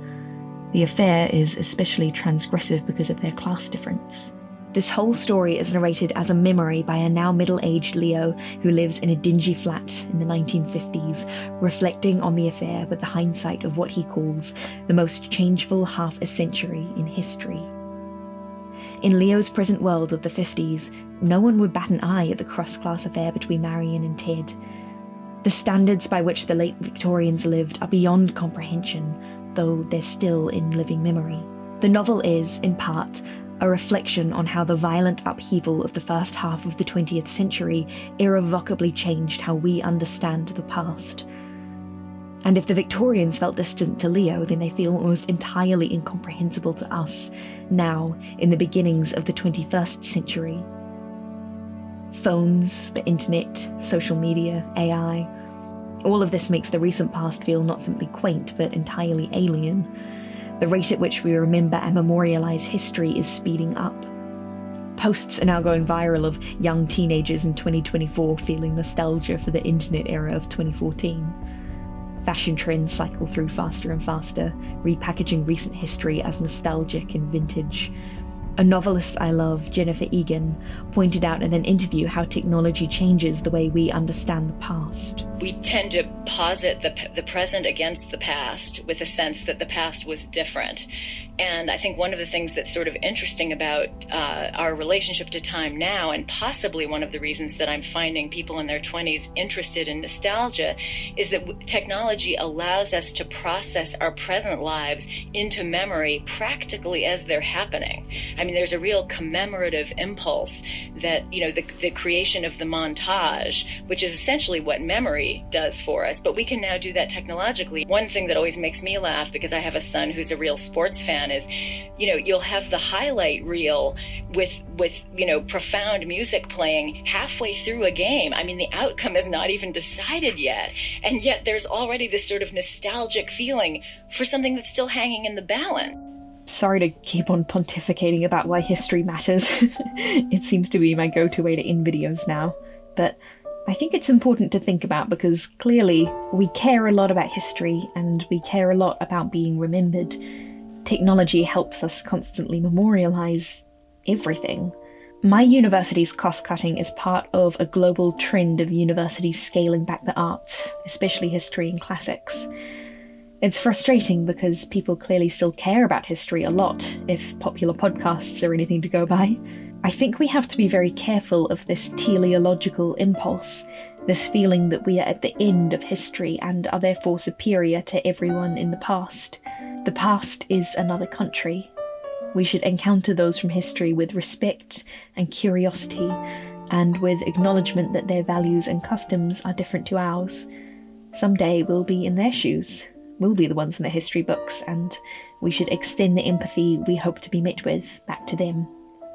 The affair is especially transgressive because of their class difference. This whole story is narrated as a memory by a now middle-aged Leo who lives in a dingy flat in the 1950s, reflecting on the affair with the hindsight of what he calls the most changeful half a century in history. In Leo's present world of the 50s, no one would bat an eye at the cross-class affair between Marion and Ted. The standards by which the late Victorians lived are beyond comprehension, though they're still in living memory. The novel is, in part, a reflection on how the violent upheaval of the first half of the 20th century irrevocably changed how we understand the past. And if the Victorians felt distant to Leo, then they feel almost entirely incomprehensible to us, now, in the beginnings of the 21st century. Phones, the internet, social media, AI, all of this makes the recent past feel not simply quaint, but entirely alien. The rate at which we remember and memorialize history is speeding up. Posts are now going viral of young teenagers in 2024 feeling nostalgia for the internet era of 2014. Fashion trends cycle through faster and faster, repackaging recent history as nostalgic and vintage. A novelist I love, Jennifer Egan, pointed out in an interview how technology changes the way we understand the past. We tend to posit the present against the past with a sense that the past was different. And I think one of the things that's sort of interesting about our relationship to time now, and possibly one of the reasons that I'm finding people in their 20s interested in nostalgia, is that technology allows us to process our present lives into memory practically as they're happening. I mean, there's a real commemorative impulse that, you know, the creation of the montage, which is essentially what memory does for us, but we can now do that technologically. One thing that always makes me laugh, because I have a son who's a real sports fan, is, you know, you'll have the highlight reel with you know, profound music playing halfway through a game. I mean, the outcome is not even decided yet, and yet there's already this sort of nostalgic feeling for something that's still hanging in the balance. Sorry to keep on pontificating about why history matters. It seems to be my go-to way to end videos now, but I think it's important to think about because clearly we care a lot about history and we care a lot about being remembered. Technology helps us constantly memorialize everything. My university's cost-cutting is part of a global trend of universities scaling back the arts, especially history and classics. It's frustrating because people clearly still care about history a lot, if popular podcasts are anything to go by. I think we have to be very careful of this teleological impulse, this feeling that we are at the end of history and are therefore superior to everyone in the past. The past is another country. We should encounter those from history with respect and curiosity, and with acknowledgement that their values and customs are different to ours. Someday we'll be in their shoes. We'll be the ones in the history books, and we should extend the empathy we hope to be met with back to them.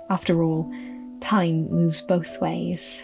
After all, time moves both ways.